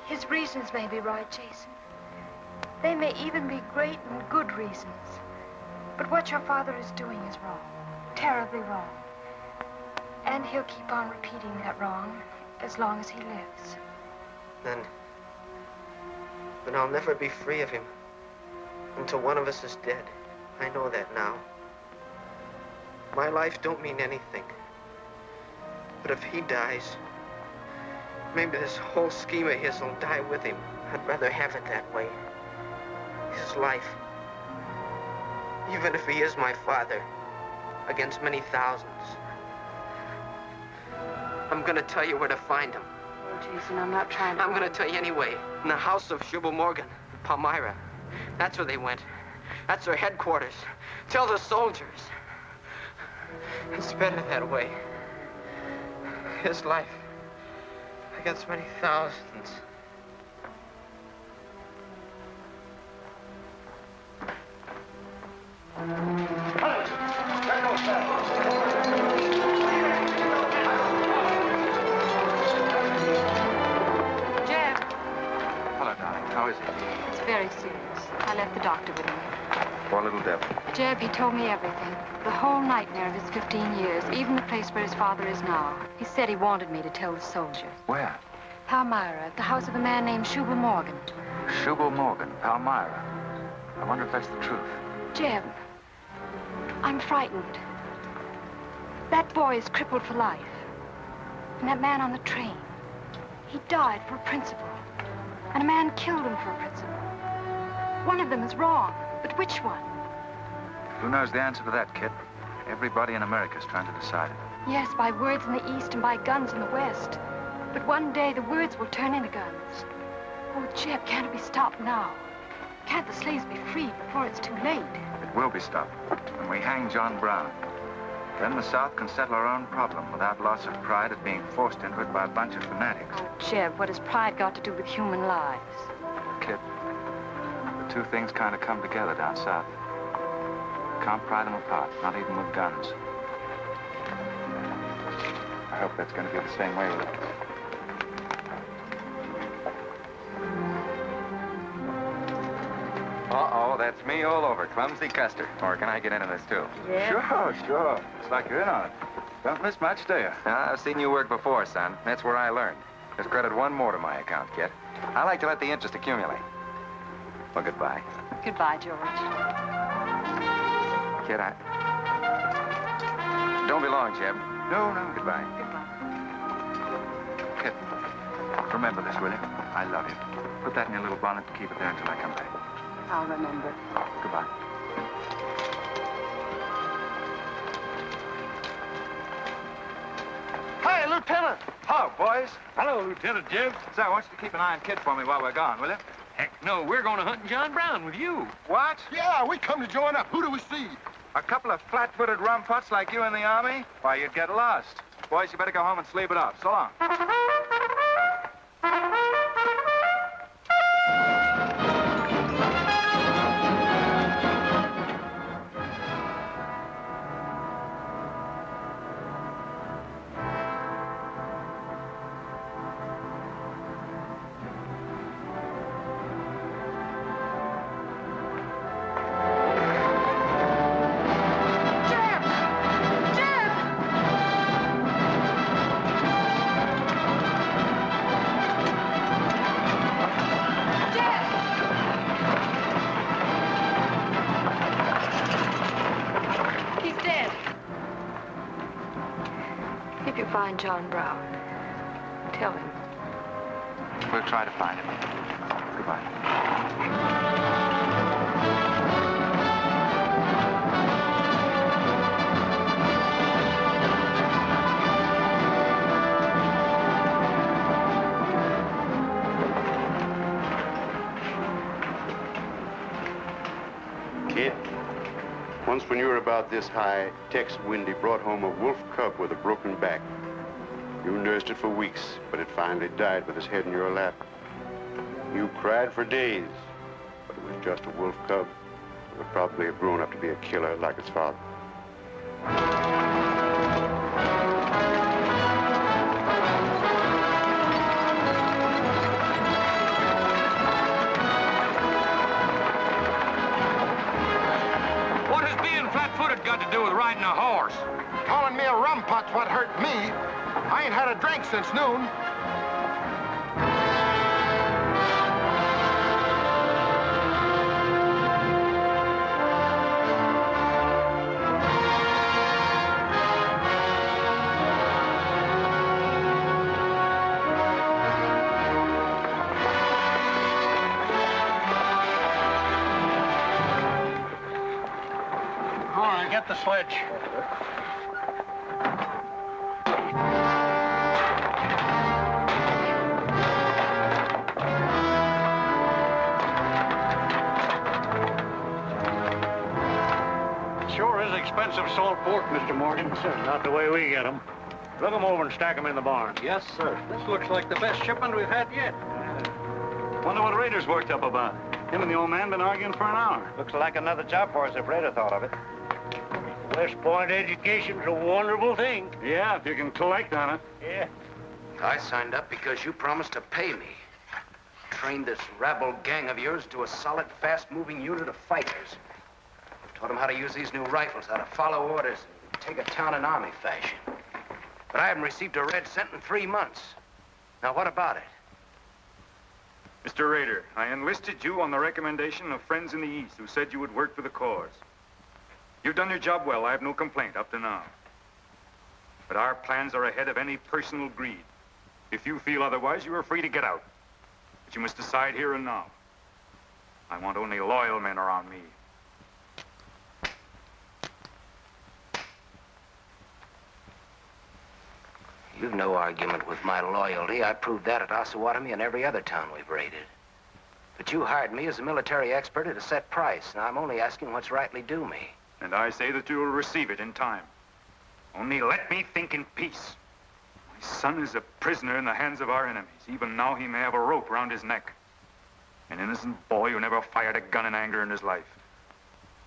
His reasons may be right, Jason. They may even be great and good reasons. But what your father is doing is wrong. Terribly wrong. And he'll keep on repeating that wrong as long as he lives. Then I'll never be free of him until one of us is dead. I know that now. My life don't mean anything. But if he dies, maybe this whole scheme of his will die with him. I'd rather have it that way. His life. Even if he is my father, against many thousands. I'm gonna tell you where to find him. Oh, Jason, I'm not trying to... I'm gonna tell you anyway. In the house of Shubal Morgan, Palmyra. That's where they went. That's their headquarters. Tell the soldiers. It's better that way. His life against many thousands. Jeb. Hello, darling. How is he? It's very serious. I left the doctor with him. Poor little devil. Jeb, he told me everything. The whole nightmare of his 15 years, even the place where his father is now. He said he wanted me to tell the soldiers. Where? Palmyra, at the house of a man named Shubal Morgan. Shubal Morgan, Palmyra. I wonder if that's the truth. Jeb, I'm frightened. That boy is crippled for life. And that man on the train, he died for a principle. And a man killed him for a principle. One of them is wrong, but which one? Who knows the answer to that, kid? Everybody in America's trying to decide it. Yes, by words in the East and by guns in the West. But one day the words will turn into guns. Oh, Jeb, can't it be stopped now? Can't the slaves be freed before it's too late? It will be stopped when we hang John Brown. Then the South can settle our own problem without loss of pride at being forced into it by a bunch of fanatics. Oh, Jeb, what has pride got to do with human lives? Kid, the two things kind of come together down south. Can't pry them apart, not even with guns. I hope that's going to be the same way with us. Uh-oh, that's me all over. Clumsy Custer. Or can I get into this, too? Yeah. Sure. Looks like you're in on it. Don't miss much, do you? I've seen you work before, son. That's where I learned. Just credit one more to my account, kid. I like to let the interest accumulate. Well, goodbye. Goodbye, George. Kid, don't be long, Jeb. No. Goodbye. Kid, remember this, will you? I love you. Put that in your little bonnet and keep it there until I come back. I'll remember. Goodbye. Hi, Lieutenant. Hello, boys. Hello, Lieutenant Jeb. Say, I want you to keep an eye on Kid for me while we're gone, will you? Heck no, we're going to hunt John Brown with you. What? Yeah, we come to join up. Who do we see? A couple of flat-footed rumputs like you in the Army? Why, you'd get lost. Boys, you better go home and sleep it off. So long. Find John Brown. Tell him. We'll try to find him. Goodbye. Kid, once when you were about this high, Tex Windy brought home a wolf cub with a broken back. You nursed it for weeks, but it finally died with its head in your lap. You cried for days, but it was just a wolf cub. Would probably have grown up to be a killer like his father. What has being flat-footed got to do with riding a horse? Calling me a rumput's what hurt me. I ain't had a drink since noon. Get the sledge. Sure is expensive salt pork, Mr. Morgan. Not the way we get them. Look them over and stack them in the barn. Yes, sir. This looks like the best shipment we've had yet. Wonder what Rader's worked up about. Him and the old man been arguing for an hour. Looks like another job for us if Raider thought of it. West Point education's a wonderful thing. Yeah, if you can collect on it. Yeah. I signed up because you promised to pay me. Trained this rabble gang of yours to a solid, fast-moving unit of fighters. Taught them how to use these new rifles, how to follow orders, and take a town in army fashion. But I haven't received a red cent in 3 months. Now, what about it? Mr. Rader, I enlisted you on the recommendation of friends in the East who said you would work for the cause. You've done your job well. I have no complaint up to now. But our plans are ahead of any personal greed. If you feel otherwise, you are free to get out. But you must decide here and now. I want only loyal men around me. You've no argument with my loyalty. I proved that at Osawatomie and every other town we've raided. But you hired me as a military expert at a set price. Now, I'm only asking what's rightly due me. And I say that you will receive it in time. Only let me think in peace. My son is a prisoner in the hands of our enemies. Even now he may have a rope round his neck. An innocent boy who never fired a gun in anger in his life.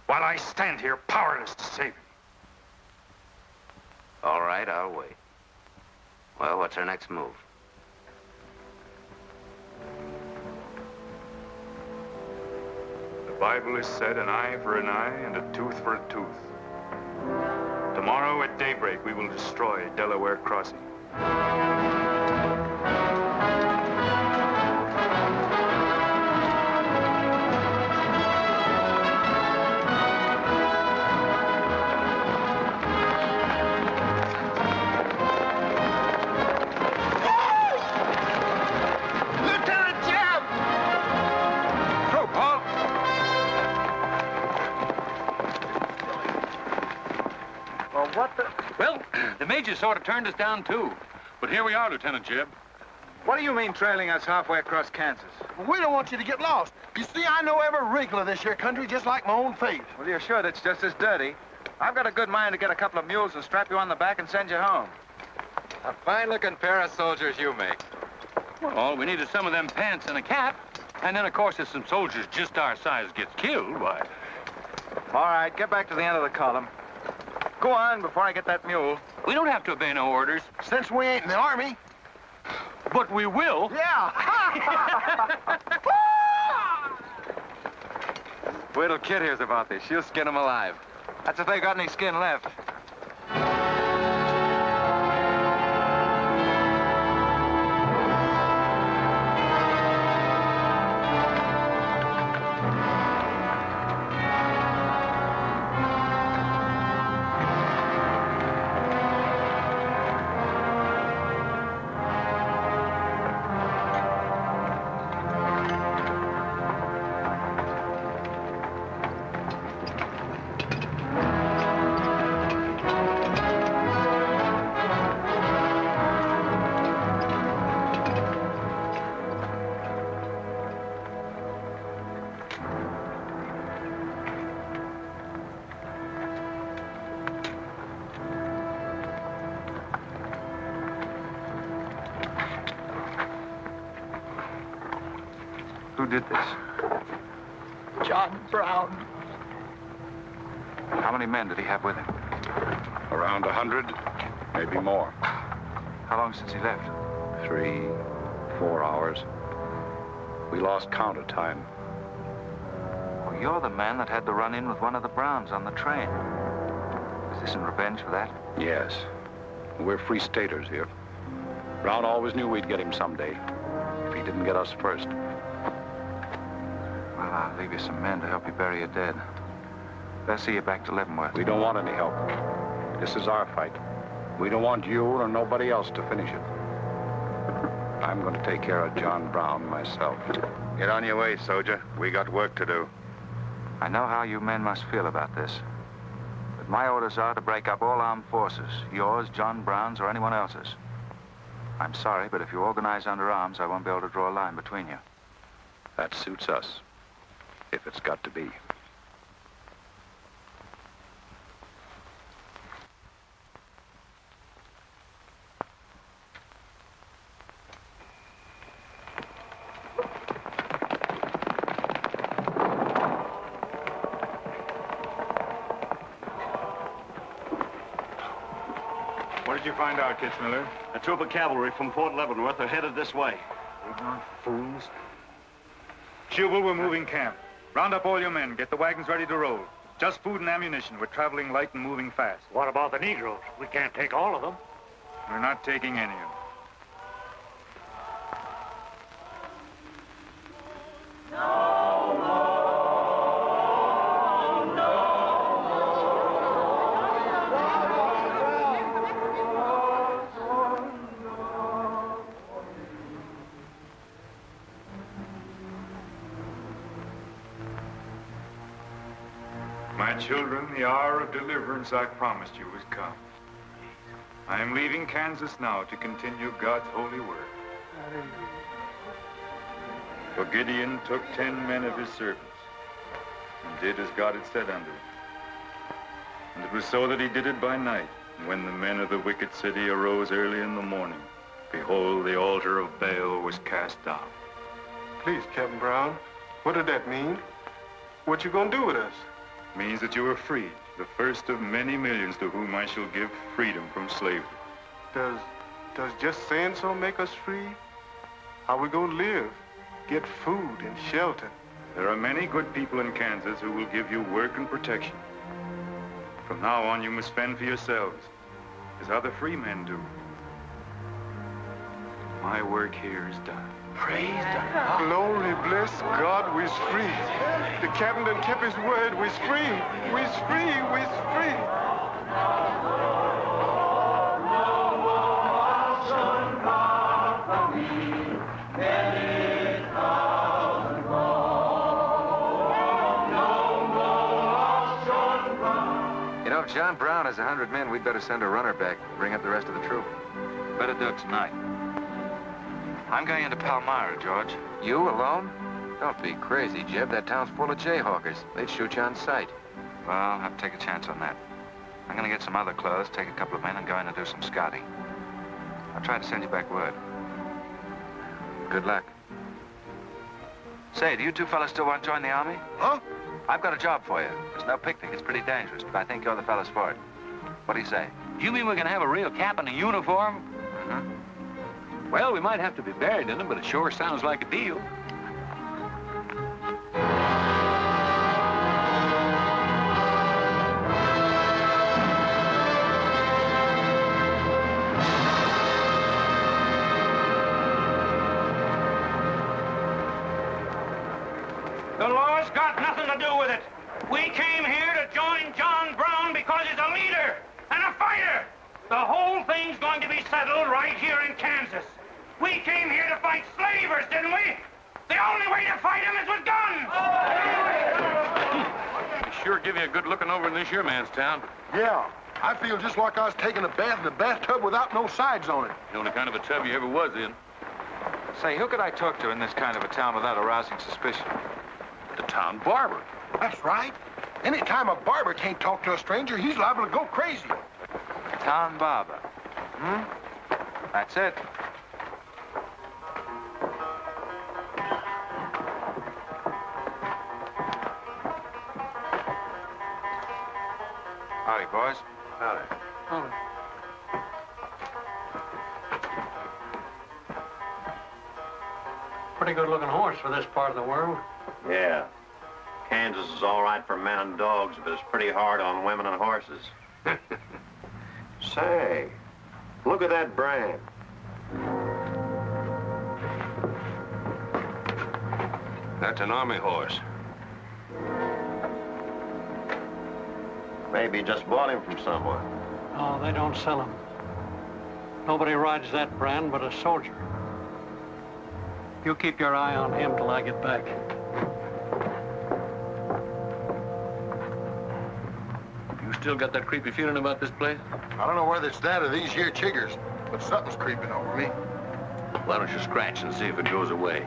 While I stand here powerless to save him. All right, I'll wait. Well, what's our next move? The Bible has said an eye for an eye and a tooth for a tooth. Tomorrow at daybreak, we will destroy Delaware Crossing. Well, the major sort of turned us down, too. But here we are, Lieutenant Jeb. What do you mean trailing us halfway across Kansas? We don't want you to get lost. You see, I know every wrinkle of this here country just like my own face. Well, you're sure that's just as dirty? I've got a good mind to get a couple of mules and strap you on the back and send you home. A fine-looking pair of soldiers you make. Well, all we need is some of them pants and a cap. And then, of course, if some soldiers just our size gets killed, why... All right, get back to the end of the column. Go on before I get that mule. We don't have to obey no orders. Since we ain't in the Army. But we will. Yeah. Wait till Kid hears about this. She'll skin him alive. That's if they got any skin left. Who did this? John Brown. How many men did he have with him? Around 100, maybe more. How long since he left? 3, 4 hours. We lost count of time. Well, you're the man that had the run-in with one of the Browns on the train. Is this in revenge for that? Yes. We're free staters here. Brown always knew we'd get him someday, if he didn't get us first. Well, I'll leave you some men to help you bury your dead. They'll see you back to Leavenworth. We don't want any help. This is our fight. We don't want you or nobody else to finish it. I'm going to take care of John Brown myself. Get on your way, soldier. We got work to do. I know how you men must feel about this. But my orders are to break up all armed forces. Yours, John Brown's, or anyone else's. I'm sorry, but if you organize under arms, I won't be able to draw a line between you. That suits us, if it's got to be. What did you find out, Kitzmiller? A troop of cavalry from Fort Leavenworth are headed this way. Ignorant fools. Jubal, we're moving camp. Round up all your men. Get the wagons ready to roll. Just food and ammunition. We're traveling light and moving fast. What about the Negroes? We can't take all of them. We're not taking any of them. My children, the hour of deliverance I promised you has come. I am leaving Kansas now to continue God's holy work. For Gideon took 10 men of his servants and did as God had said unto him. And it was so that he did it by night. And when the men of the wicked city arose early in the morning, behold, the altar of Baal was cast down. Please, Captain Brown, what did that mean? What you gonna do with us? Means that you are free, the first of many millions to whom I shall give freedom from slavery. Does just saying so make us free? How we gonna live? Get food and shelter? There are many good people in Kansas who will give you work and protection. From now on, you must fend for yourselves, as other free men do. My work here is done. Praise God. Glory, bless God, we's free. The captain done kept his word, we's free. We's free, we's free. You know, if John Brown has 100 men, we'd better send a runner back, bring up the rest of the troop. Better do it tonight. I'm going into Palmyra, George. You alone? Don't be crazy, Jeb. That town's full of jayhawkers. They'd shoot you on sight. Well, I'll have to take a chance on that. I'm going to get some other clothes, take a couple of men, and go in and do some scouting. I'll try to send you back word. Good luck. Say, do you two fellas still want to join the Army? Huh? I've got a job for you. There's no picnic. It's pretty dangerous, but I think you're the fellas for it. What do you say? You mean we're gonna have a real cap and a uniform? Mm-hmm. Well, we might have to be buried in them, but it sure sounds like a deal. The law's got nothing to do with it. We came here to join John Brown because he's a leader and a fighter. The whole thing's going to be settled right here in Kansas. We came here to fight slavers, didn't we? The only way to fight them is with guns. They sure give you a good looking over in this here man's town. Yeah, I feel just like I was taking a bath in a bathtub without no sides on it. The only kind of a tub you ever was in. Say, who could I talk to in this kind of a town without arousing suspicion? The town barber. That's right. Anytime a barber can't talk to a stranger, he's liable to go crazy. Town barber. Hmm? That's it. Howdy, boys. Howdy. Oh. Pretty good-looking horse for this part of the world. Yeah. Kansas is all right for men and dogs, but it's pretty hard on women and horses. Say, look at that brand. That's an army horse. Maybe you just bought him from someone. Oh, they don't sell them. Nobody rides that brand but a soldier. You keep your eye on him till I get back. You still got that creepy feeling about this place? I don't know whether it's that or these here chiggers, but something's creeping over me. Why don't you scratch and see if it goes away?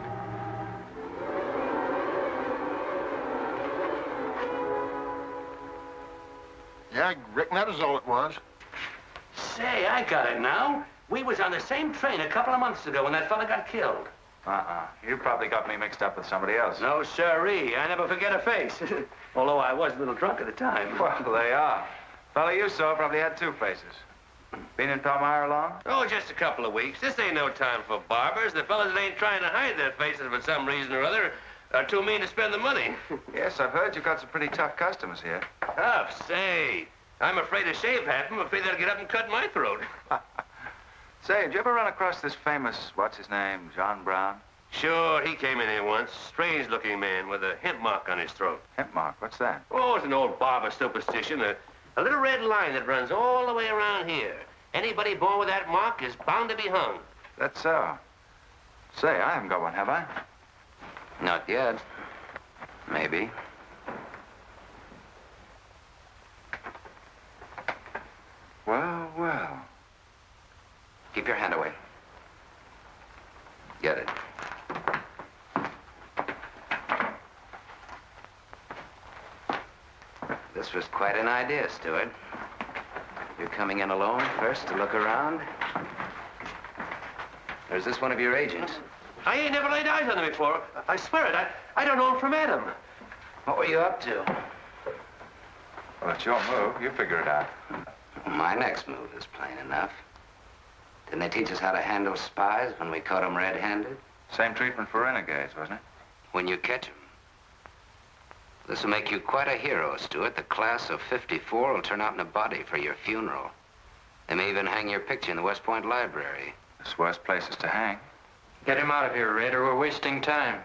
Yeah, I reckon that is all it was. Say, I got it now. We was on the same train a couple of months ago when that fella got killed. You probably got me mixed up with somebody else. No, sirree. I never forget a face. Although I was a little drunk at the time. Well, they are. Fella you saw probably had two faces. Been in Palmyra long? Oh, just a couple of weeks. This ain't no time for barbers. The fellas that ain't trying to hide their faces for some reason or other are too mean to spend the money. Yes, I've heard you've got some pretty tough customers here. Tough, say. I'm afraid to shave half of them. I'm afraid they'll get up and cut my throat. Say, did you ever run across this famous, what's his name, John Brown? Sure, he came in here once. Strange-looking man with a hemp mark on his throat. Hemp mark? What's that? Oh, it's an old barber superstition. A little red line that runs all the way around here. Anybody born with that mark is bound to be hung. That's so. Say, I haven't got one, have I? Not yet. Maybe. Well, well. Keep your hand away. Get it. This was quite an idea, Stewart. You're coming in alone first to look around? Or is this one of your agents? I ain't never laid eyes on him before. I swear it. I don't know him from Adam. What were you up to? Well, it's your move. You figure it out. My next move is plain enough. Didn't they teach us how to handle spies when we caught them red-handed? Same treatment for renegades, wasn't it? When you catch them. This will make you quite a hero, Stewart. The class of '54 will turn out in a body for your funeral. They may even hang your picture in the West Point Library. There's worse places to hang. Get him out of here, Red, or we're wasting time.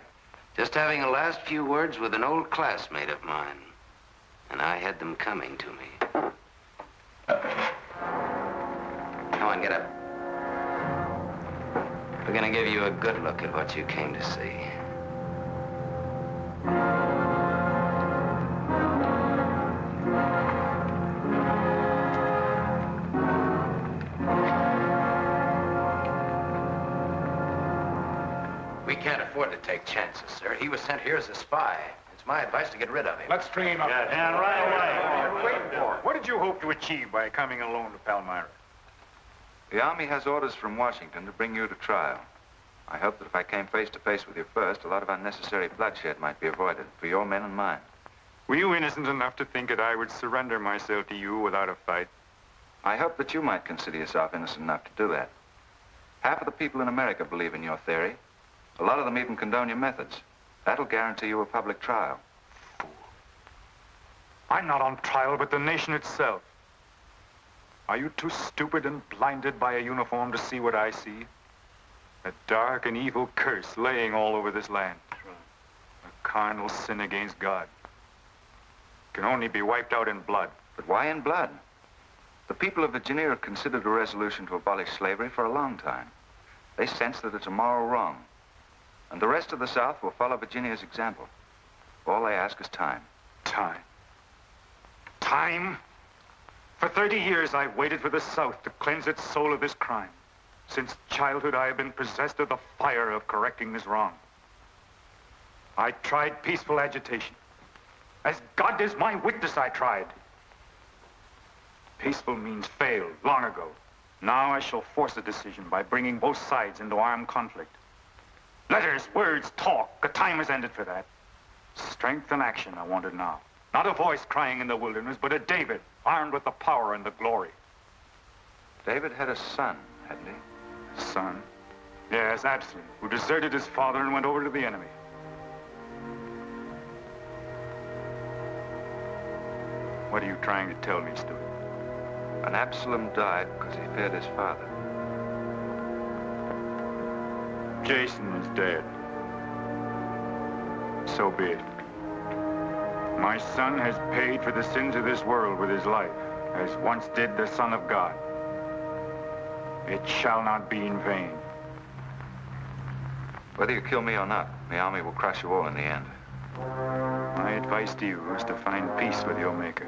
Just having a last few words with an old classmate of mine. And I had them coming to me. Come on, get up. We're gonna give you a good look at what you came to see. We can't afford to take chances, sir. He was sent here as a spy. It's my advice to get rid of him. Let's train up. And right away. Wait for. What did you hope to achieve by coming alone to Palmyra? The Army has orders from Washington to bring you to trial. I hope that if I came face to face with you first, a lot of unnecessary bloodshed might be avoided for your men and mine. Were you innocent enough to think that I would surrender myself to you without a fight? I hope that you might consider yourself innocent enough to do that. Half of the people in America believe in your theory. A lot of them even condone your methods. That'll guarantee you a public trial. Fool. I'm not on trial, but the nation itself. Are you too stupid and blinded by a uniform to see what I see? A dark and evil curse laying all over this land. A carnal sin against God. Can only be wiped out in blood. But why in blood? The people of Virginia have considered a resolution to abolish slavery for a long time. They sense that it's a moral wrong. And the rest of the South will follow Virginia's example. All they ask is time. Time? Time? For 30 years, I've waited for the South to cleanse its soul of this crime. Since childhood, I have been possessed of the fire of correcting this wrong. I tried peaceful agitation. As God is my witness, I tried. Peaceful means failed long ago. Now I shall force a decision by bringing both sides into armed conflict. Letters, words, talk. The time has ended for that. Strength and action I wanted now. Not a voice crying in the wilderness, but a David, armed with the power and the glory. David had a son, hadn't he? Son? Yes, Absalom, who deserted his father and went over to the enemy. What are you trying to tell me, Stuart? And Absalom died because he feared his father. Jason is dead. So be it. My son has paid for the sins of this world with his life, as once did the Son of God. It shall not be in vain. Whether you kill me or not, the army will crush you all in the end. My advice to you is to find peace with your Maker.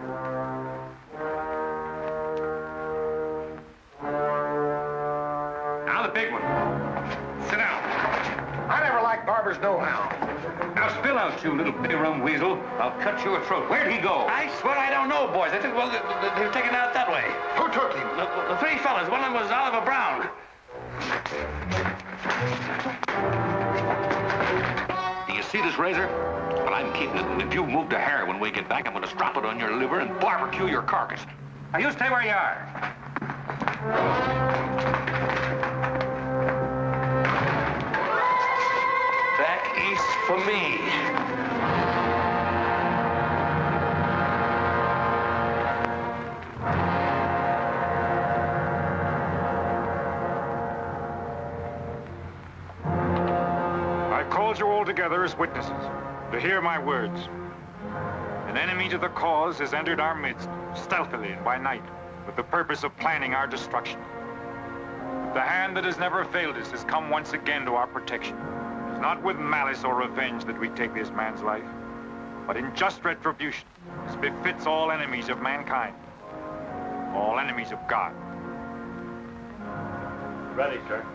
Now the big one. Sit down. I never liked barbers no-how. Now spill out, you little bitty rum weasel. I'll cut your throat. Where'd he go? I swear I don't know, boys. I think, well, they were taken out that way. Who took him? The three fellas. One of them was Oliver Brown. Do you see this razor? Well, I'm keeping it, and if you move to hair when we get back, I'm going to strap it on your liver and barbecue your carcass. Now, you stay where you are. Back east for me. I called you all together as witnesses to hear my words. An enemy to the cause has entered our midst, stealthily and by night, with the purpose of planning our destruction. The hand that has never failed us has come once again to our protection. It's not with malice or revenge that we take this man's life, but in just retribution, as befits all enemies of mankind, all enemies of God. Ready, sir.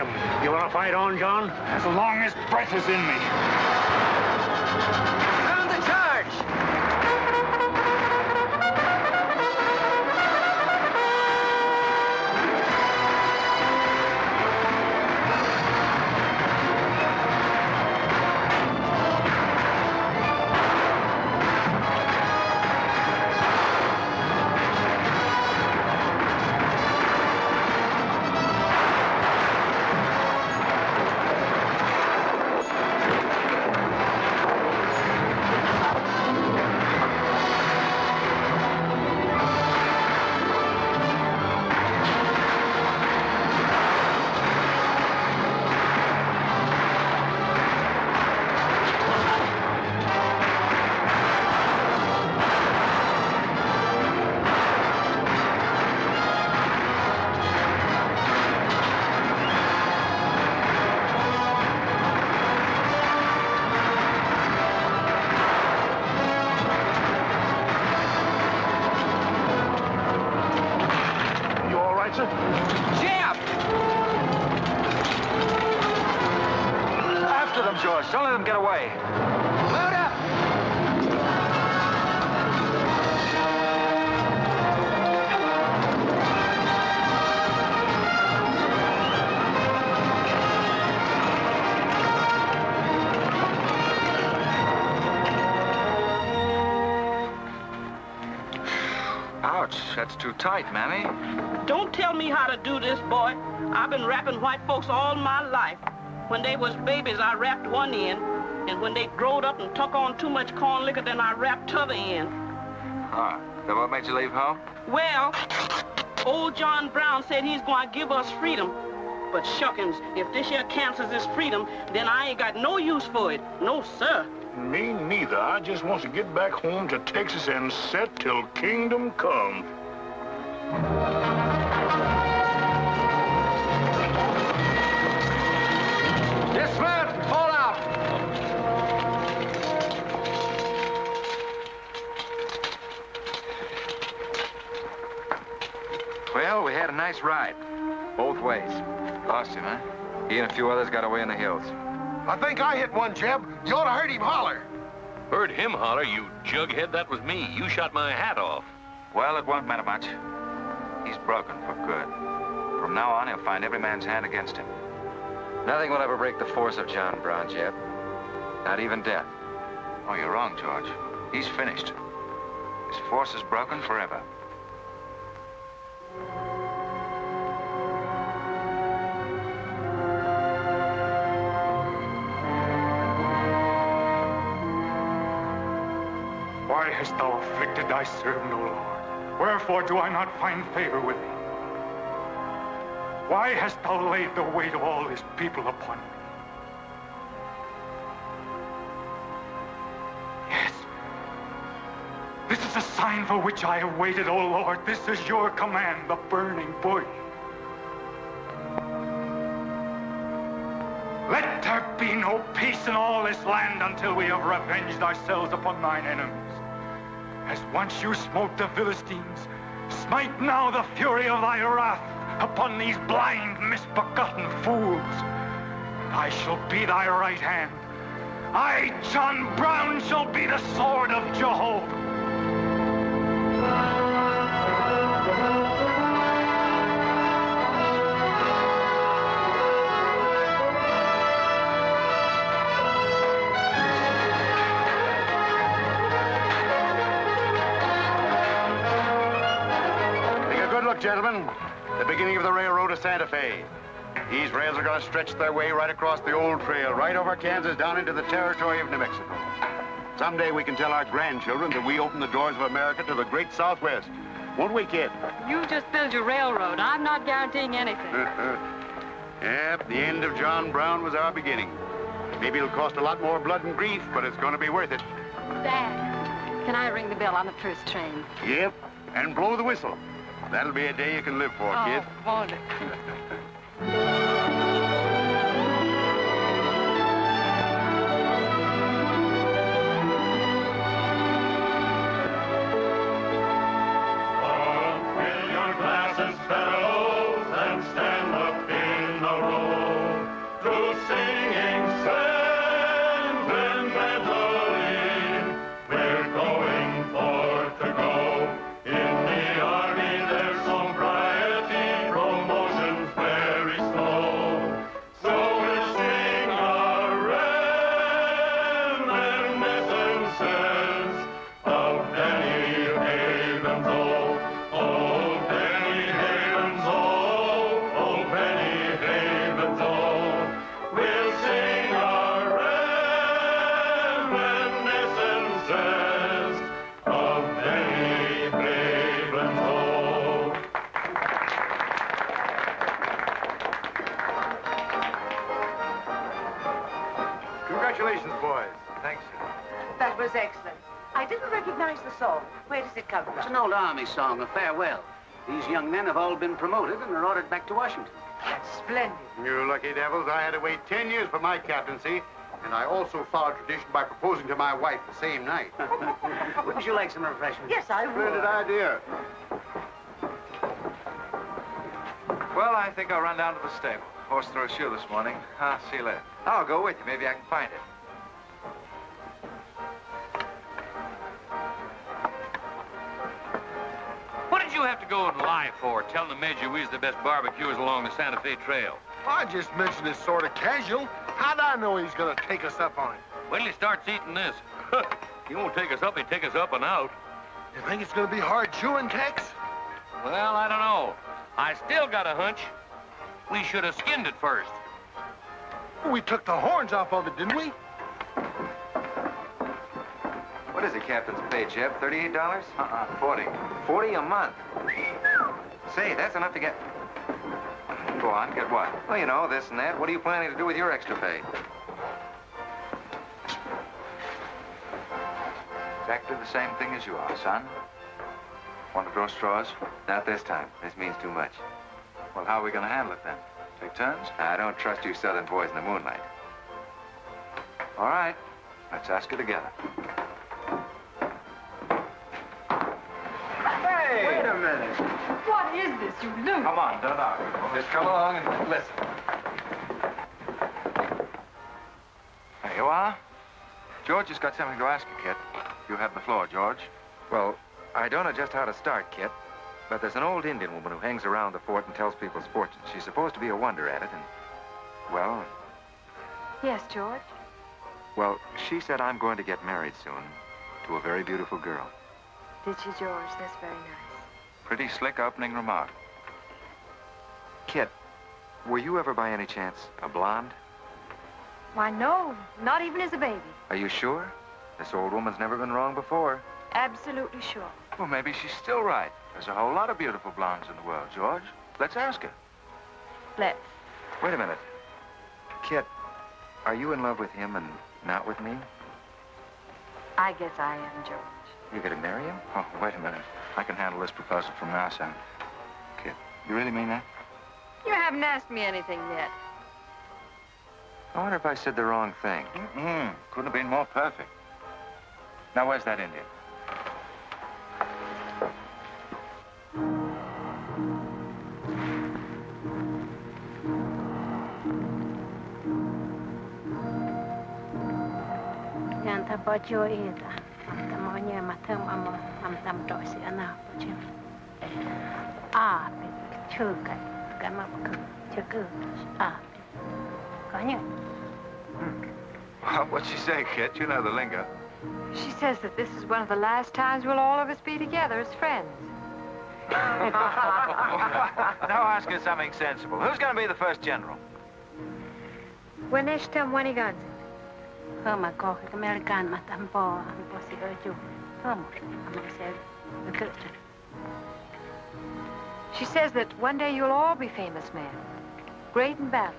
him. You want to fight on, John? As long as breath is in me. Sound the charge! Don't let them get away. Load up! Ouch, that's too tight, Mammy. Don't tell me how to do this, boy. I've been wrapping white folks all my life. When they was babies, I wrapped one end, and when they growed up and took on too much corn liquor, then I wrapped t'other end. Huh. Then what made you leave home? Well, old John Brown said he's going to give us freedom. But shuckins, if this here cancels this freedom, then I ain't got no use for it. No, sir. Me neither. I just want to get back home to Texas and set till kingdom come. Dismount! Fall out! Well, we had a nice ride. Both ways. Lost him, huh? He and a few others got away in the hills. I think I hit one, Jeb. You ought to heard him holler. Heard him holler, you jughead? That was me. You shot my hat off. Well, it won't matter much. He's broken for good. From now on, he'll find every man's hand against him. Nothing will ever break the force of John Brown, Jeb. Not even death. Oh, you're wrong, George. He's finished. His force is broken forever. Why hast thou afflicted thy servant, O Lord? Wherefore do I not find favor with thee? Why hast thou laid the weight of all this people upon me? Yes. This is a sign for which I have waited, O Lord. This is your command, the burning bush. Let there be no peace in all this land until we have revenged ourselves upon thine enemies. As once you smote the Philistines, smite now the fury of thy wrath upon these blind, misbegotten fools. I shall be thy right hand. I, John Brown, shall be the sword of Jehovah. Gentlemen, the beginning of the railroad to Santa Fe. These rails are going to stretch their way right across the old trail, right over Kansas, down into the territory of New Mexico. Someday we can tell our grandchildren that we opened the doors of America to the great Southwest. Won't we, kid? You just build your railroad. I'm not guaranteeing anything. Yep, the end of John Brown was our beginning. Maybe it'll cost a lot more blood and grief, but it's going to be worth it. Dad, can I ring the bell on the first train? Yep, and blow the whistle. That'll be a day you can live for, kid. Won't it? Fill your glasses, fellows, and stand up in a row. That was excellent. I didn't recognize the song. Where does it come from? It's an old Army song, a farewell. These young men have all been promoted and are ordered back to Washington. That's splendid. You lucky devils, I had to wait 10 years for my captaincy, and I also followed tradition by proposing to my wife the same night. Wouldn't you like some refreshment? Yes, I would. Splendid idea. Well, I think I'll run down to the stable. Horse threw a shoe this morning. I'll see you later. I'll go with you. Maybe I can find it. What did you have to go and lie for, telling the Major we was the best barbecuers along the Santa Fe Trail? I just mentioned it sort of casual. How'd I know he's gonna take us up on it? Wait till he starts eating this. He won't take us up, he'll take us up and out. You think it's gonna be hard chewing, Tex? Well, I don't know. I still got a hunch. We should have skinned it first. We took the horns off of it, didn't we? What is the captain's pay, Jeb? $38? 40. 40 a month. Say, that's enough to get... Go on, get what? Well, you know, this and that. What are you planning to do with your extra pay? Exactly the same thing as you are, son. Want to draw straws? Not this time. This means too much. Well, how are we going to handle it, then? Take turns? I don't trust you southern boys in the moonlight. All right. Let's ask her together. Hey! Wait a minute. What is this, you loon? Come on, don't argue. Just come along and listen. There you are. George has got something to ask you, Kit. You have the floor, George. Well, I don't know just how to start, Kit, but there's an old Indian woman who hangs around the fort and tells people's fortunes. She's supposed to be a wonder at it, and, well... Yes, George? Well, she said I'm going to get married soon to a very beautiful girl. Did she, George? That's very nice. Pretty slick opening remark. Kit, were you ever by any chance a blonde? Why, no. Not even as a baby. Are you sure? This old woman's never been wrong before. Absolutely sure. Well, maybe she's still right. There's a whole lot of beautiful blondes in the world, George. Let's ask her. Let's. Wait a minute. Kit, are you in love with him and not with me? I guess I am, George. You gonna marry him? Oh, wait a minute. I can handle this proposal from now, son. Kit, you really mean that? You haven't asked me anything yet. I wonder if I said the wrong thing. Couldn't have been more perfect. Now, where's that Indian? Yanta bajo ita, tamanya matam am dosi ana bajo. Ah, chuka, kama chuka, ah, kanya. Well, what'd she say, Kit? You know the lingo. She says that this is one of the last times we'll all of us be together as friends. Now ask her something sensible. Who's going to be the first general? When next time when he guns Hama ko American matampo ang posi ojo. Hama I'm She says that one day you'll all be famous men, great in battle,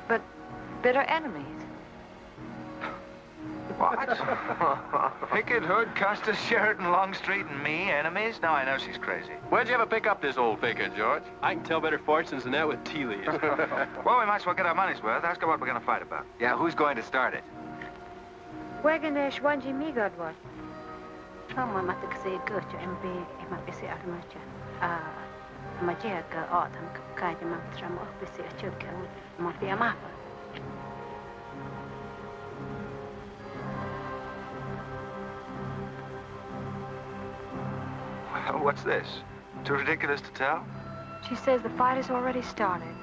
but bitter enemies. What? Pickett, Hood, Custer, Sheridan, Longstreet, and me, enemies? Now I know she's crazy. Where'd you ever pick up this old figure, George? I can tell better fortunes than that with tea leaves. Well, we might as well get our money's worth. Ask her what we're going to fight about. Yeah, who's going to start it? Weganesh wanji mi godwat. Hama matakasi gocho MB mapisi armacha. Ah, magia ka autumn kaja mantram opisi achuka mafia mapa. What's this? Too ridiculous to tell? She says the fight has already started.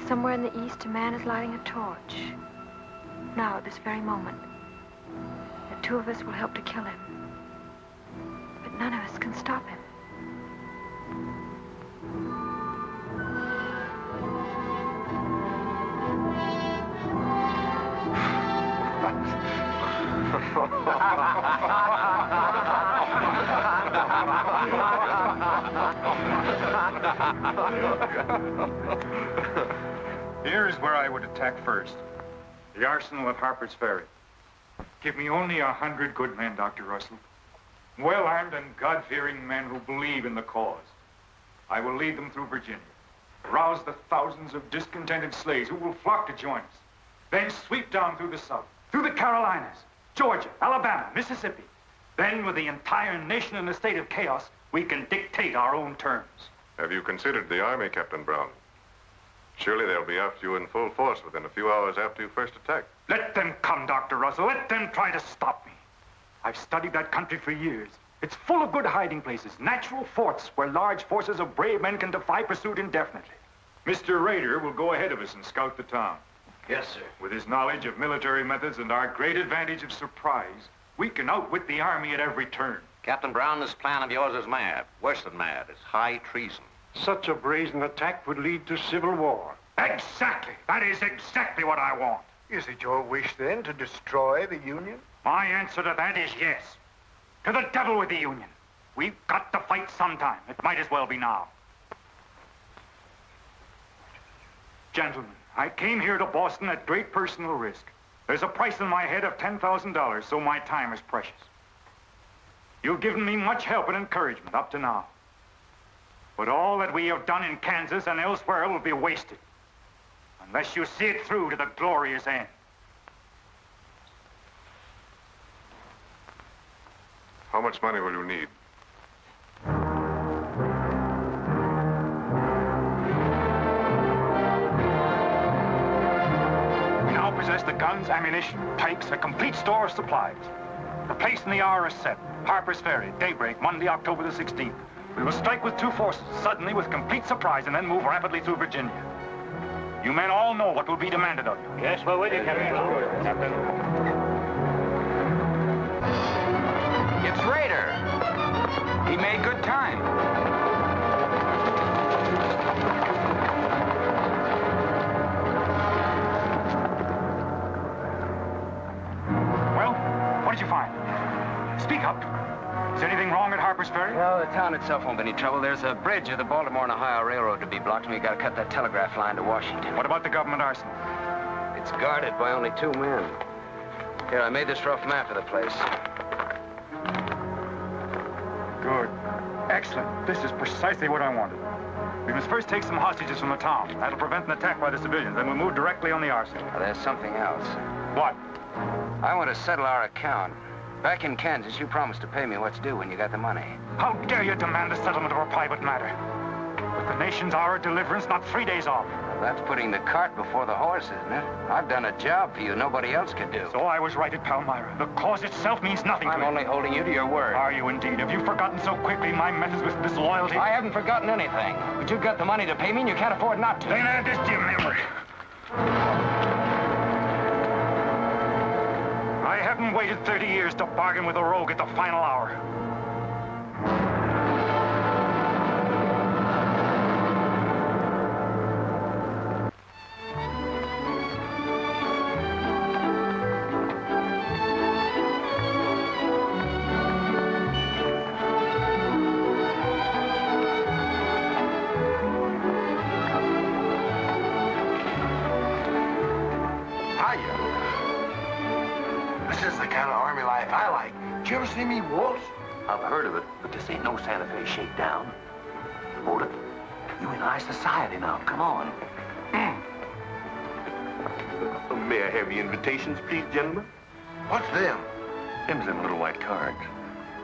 Somewhere in the east, a man is lighting a torch. Now, at this very moment. The two of us will help to kill him. But none of us can stop him. Here's where I would attack first. The arsenal at Harper's Ferry. Give me only 100 good men, Dr. Russell. Well-armed and God-fearing men who believe in the cause. I will lead them through Virginia. Rouse the thousands of discontented slaves who will flock to join us. Then sweep down through the South, through the Carolinas, Georgia, Alabama, Mississippi. Then, with the entire nation in a state of chaos, we can dictate our own terms. Have you considered the Army, Captain Brown? Surely they'll be after you in full force within a few hours after you first attack. Let them come, Dr. Russell. Let them try to stop me. I've studied that country for years. It's full of good hiding places, natural forts where large forces of brave men can defy pursuit indefinitely. Mr. Rader will go ahead of us and scout the town. Yes, sir. With his knowledge of military methods and our great advantage of surprise, we can outwit the Army at every turn. Captain Brown, this plan of yours is mad. Worse than mad. It's high treason. Such a brazen attack would lead to civil war. Exactly. That is exactly what I want. Is it your wish, then, to destroy the Union? My answer to that is yes. To the devil with the Union. We've got to fight sometime. It might as well be now. Gentlemen, I came here to Boston at great personal risk. There's a price on my head of $10,000, so my time is precious. You've given me much help and encouragement up to now. But all that we have done in Kansas and elsewhere will be wasted unless you see it through to the glorious end. How much money will you need? We now possess the guns, ammunition, pikes, a complete store of supplies. The place and the hour is set. Harper's Ferry, daybreak, Monday, October the 16th. We will strike with 2 forces, suddenly with complete surprise, and then move rapidly through Virginia. You men all know what will be demanded of you. Yes, we're with you, Captain. It's Rader. He made good time. Well, what did you find? Speak up. Is anything wrong at Harper's Ferry? No, the town itself won't be any trouble. There's a bridge of the Baltimore and Ohio Railroad to be blocked, and we gotta cut that telegraph line to Washington. What about the government arsenal? It's guarded by only 2 men. Here, I made this rough map of the place. Good. Excellent. This is precisely what I wanted. We must first take some hostages from the town. That'll prevent an attack by the civilians. Then we'll move directly on the arsenal. Now, there's something else. What? I want to settle our account. Back in Kansas, you promised to pay me what's due when you got the money. How dare you demand the settlement of a private matter? With the nation's hour of deliverance not 3 days off. Well, that's putting the cart before the horse, isn't it? I've done a job for you nobody else could do. So I was right at Palmyra. The cause itself means nothing to I'm me. only holding you to your word. Are you indeed? Have you forgotten so quickly my methods with disloyalty? I haven't forgotten anything. But you've got the money to pay me and you can't afford not to. Then add this to your memory. I haven't waited 30 years to bargain with a rogue at the final hour. Did you ever see me waltz? I've heard of it, but this ain't no Santa Fe shakedown. Hold it. You in high society now. Come on. May I have your invitations, please, gentlemen? What's them? Them's them little white cards.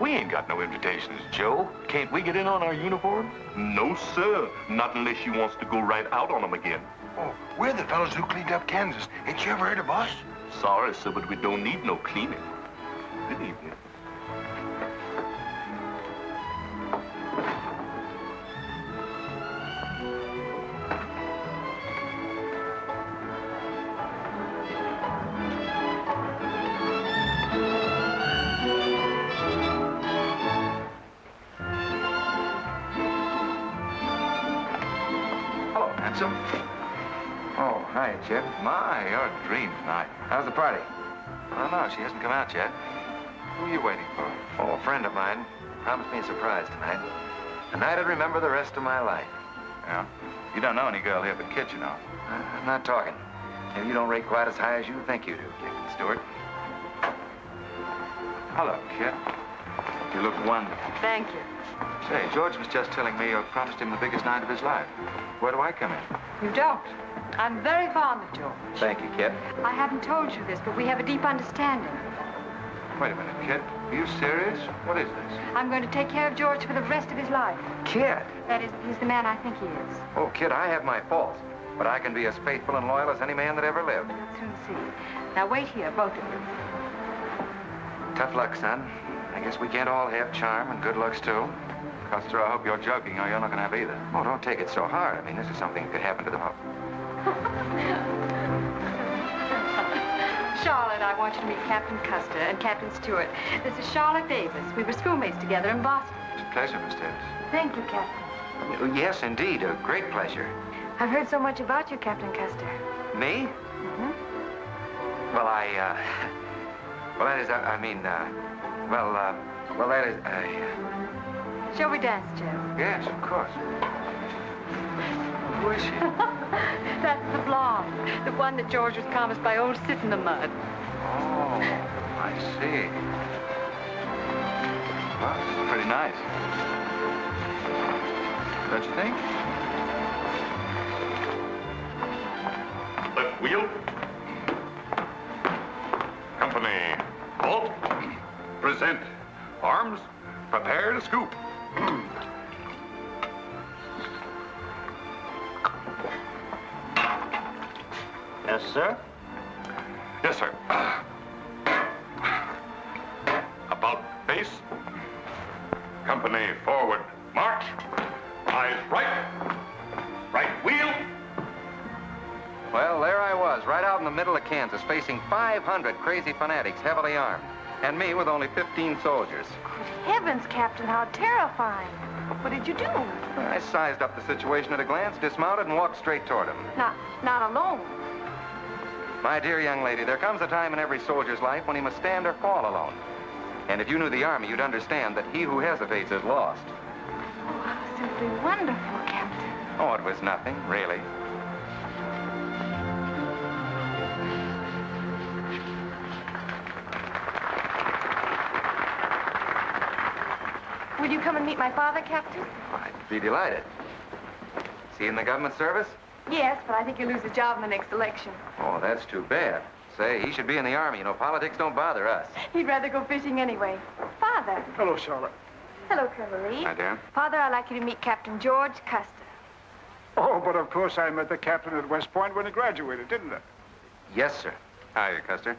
We ain't got no invitations, Joe. Can't we get in on our uniforms? No, sir. Not unless you wants to go right out on them again. Oh, we're the fellows who cleaned up Kansas. Ain't you ever heard of us? Sorry, sir, but we don't need no cleaning. Good evening. Hello, handsome. Oh, hi, Chip. My, you're a dream tonight. How's the party? I don't know. She hasn't come out yet. Who are you waiting for? Oh, a friend of mine. Promised me a surprise tonight. A night I'd remember the rest of my life. Yeah? You don't know any girl here but Kit, you know. I'm not talking. Maybe you don't rate quite as high as you think you do, Captain Stewart. Hello, Kit. You look wonderful. Thank you. Say, George was just telling me you promised him the biggest night of his life. Where do I come in? You don't. I'm very fond of George. Thank you, Kit. I haven't told you this, but we have a deep understanding. Wait a minute, Kit. Are you serious? What is this? I'm going to take care of George for the rest of his life. Kit! That is, he's the man I think he is. Oh, Kit, I have my faults. But I can be as faithful and loyal as any man that ever lived. You'll soon see. Now wait here, both of you. Tough luck, son. I guess we can't all have charm and good looks, too. Custer, I hope you're joking, or you're not going to have either. Oh, don't take it so hard. I mean, this is something that could happen to them all. Charlotte, I want you to meet Captain Custer and Captain Stewart. This is Charlotte Davis. We were schoolmates together in Boston. It's a pleasure, Miss Davis. Thank you, Captain. Oh, yes, indeed. A great pleasure. I've heard so much about you, Captain Custer. Me? Mm-hmm. Well, well, that is, well, that is, Shall we dance, Joe? Yes, of course. Who is she? That's the blonde. The one that George was promised by old Sit in the Mud. Oh, I see. Well, it's pretty nice. Don't you think? Left wheel. Company. Halt. Present. Arms. Prepare to scoop. Yes, sir? Yes, sir. About face. Company forward. March. Eyes right. Right wheel. Well, there I was, right out in the middle of Kansas, facing 500 crazy fanatics, heavily armed. And me with only 15 soldiers. Heavens, Captain, how terrifying. What did you do? I sized up the situation at a glance, dismounted, and walked straight toward him. Not alone. My dear young lady, there comes a time in every soldier's life when he must stand or fall alone. And if you knew the Army, you'd understand that he who hesitates is lost. Oh, how simply wonderful, Captain. Oh, it was nothing, really. Will you come and meet my father, Captain? I'd be delighted. Is he in the government service? Yes, but I think he'll lose his job in the next election. Oh, that's too bad. Say, he should be in the Army. You know, politics don't bother us. He'd rather go fishing anyway. Father. Hello, Charlotte. Hello, Colonel Lee. Hi, dear. Father, I'd like you to meet Captain George Custer. Oh, but of course I met the captain at West Point when he graduated, didn't I? Yes, sir. Hi, Custer.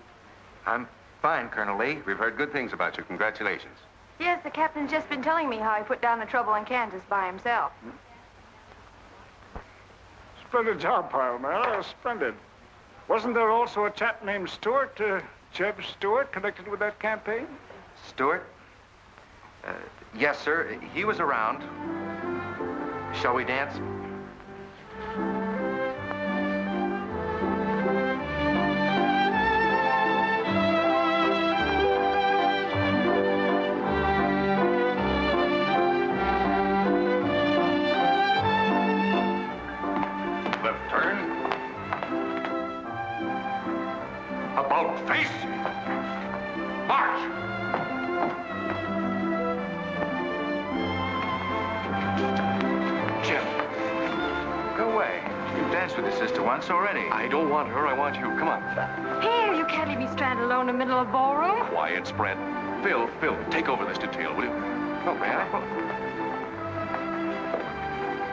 I'm fine, Colonel Lee. We've heard good things about you. Congratulations. Yes, the captain's just been telling me how he put down the trouble in Kansas by himself. Splendid job, pile, man. Oh, splendid. Wasn't there also a chap named Stewart, Jeb Stewart, connected with that campaign? Stewart? Yes, sir. He was around. Shall we dance? About face. March. Jim. Go away. You've danced with your sister once already. I don't want her. I want you. Come on. Here, you can't leave me stranded alone in the middle of the ballroom. Quiet, spread. Phil, take over this detail, will you? Oh, may I?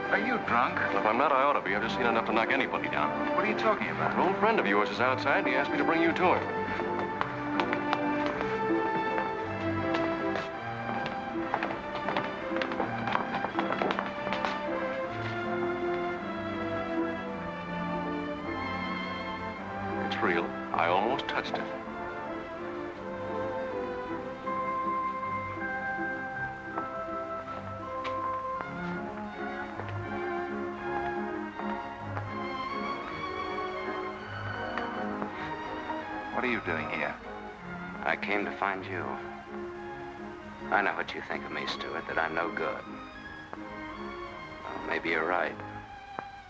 Are you drunk? If I'm not, I ought to be. I've just seen enough to knock anybody down. What are you talking about? An old friend of yours is outside, and he asked me to bring you to him. It's real. I almost touched it. What are you doing here? I came to find you. I know what you think of me, Stewart, that I'm no good. Well, maybe you're right.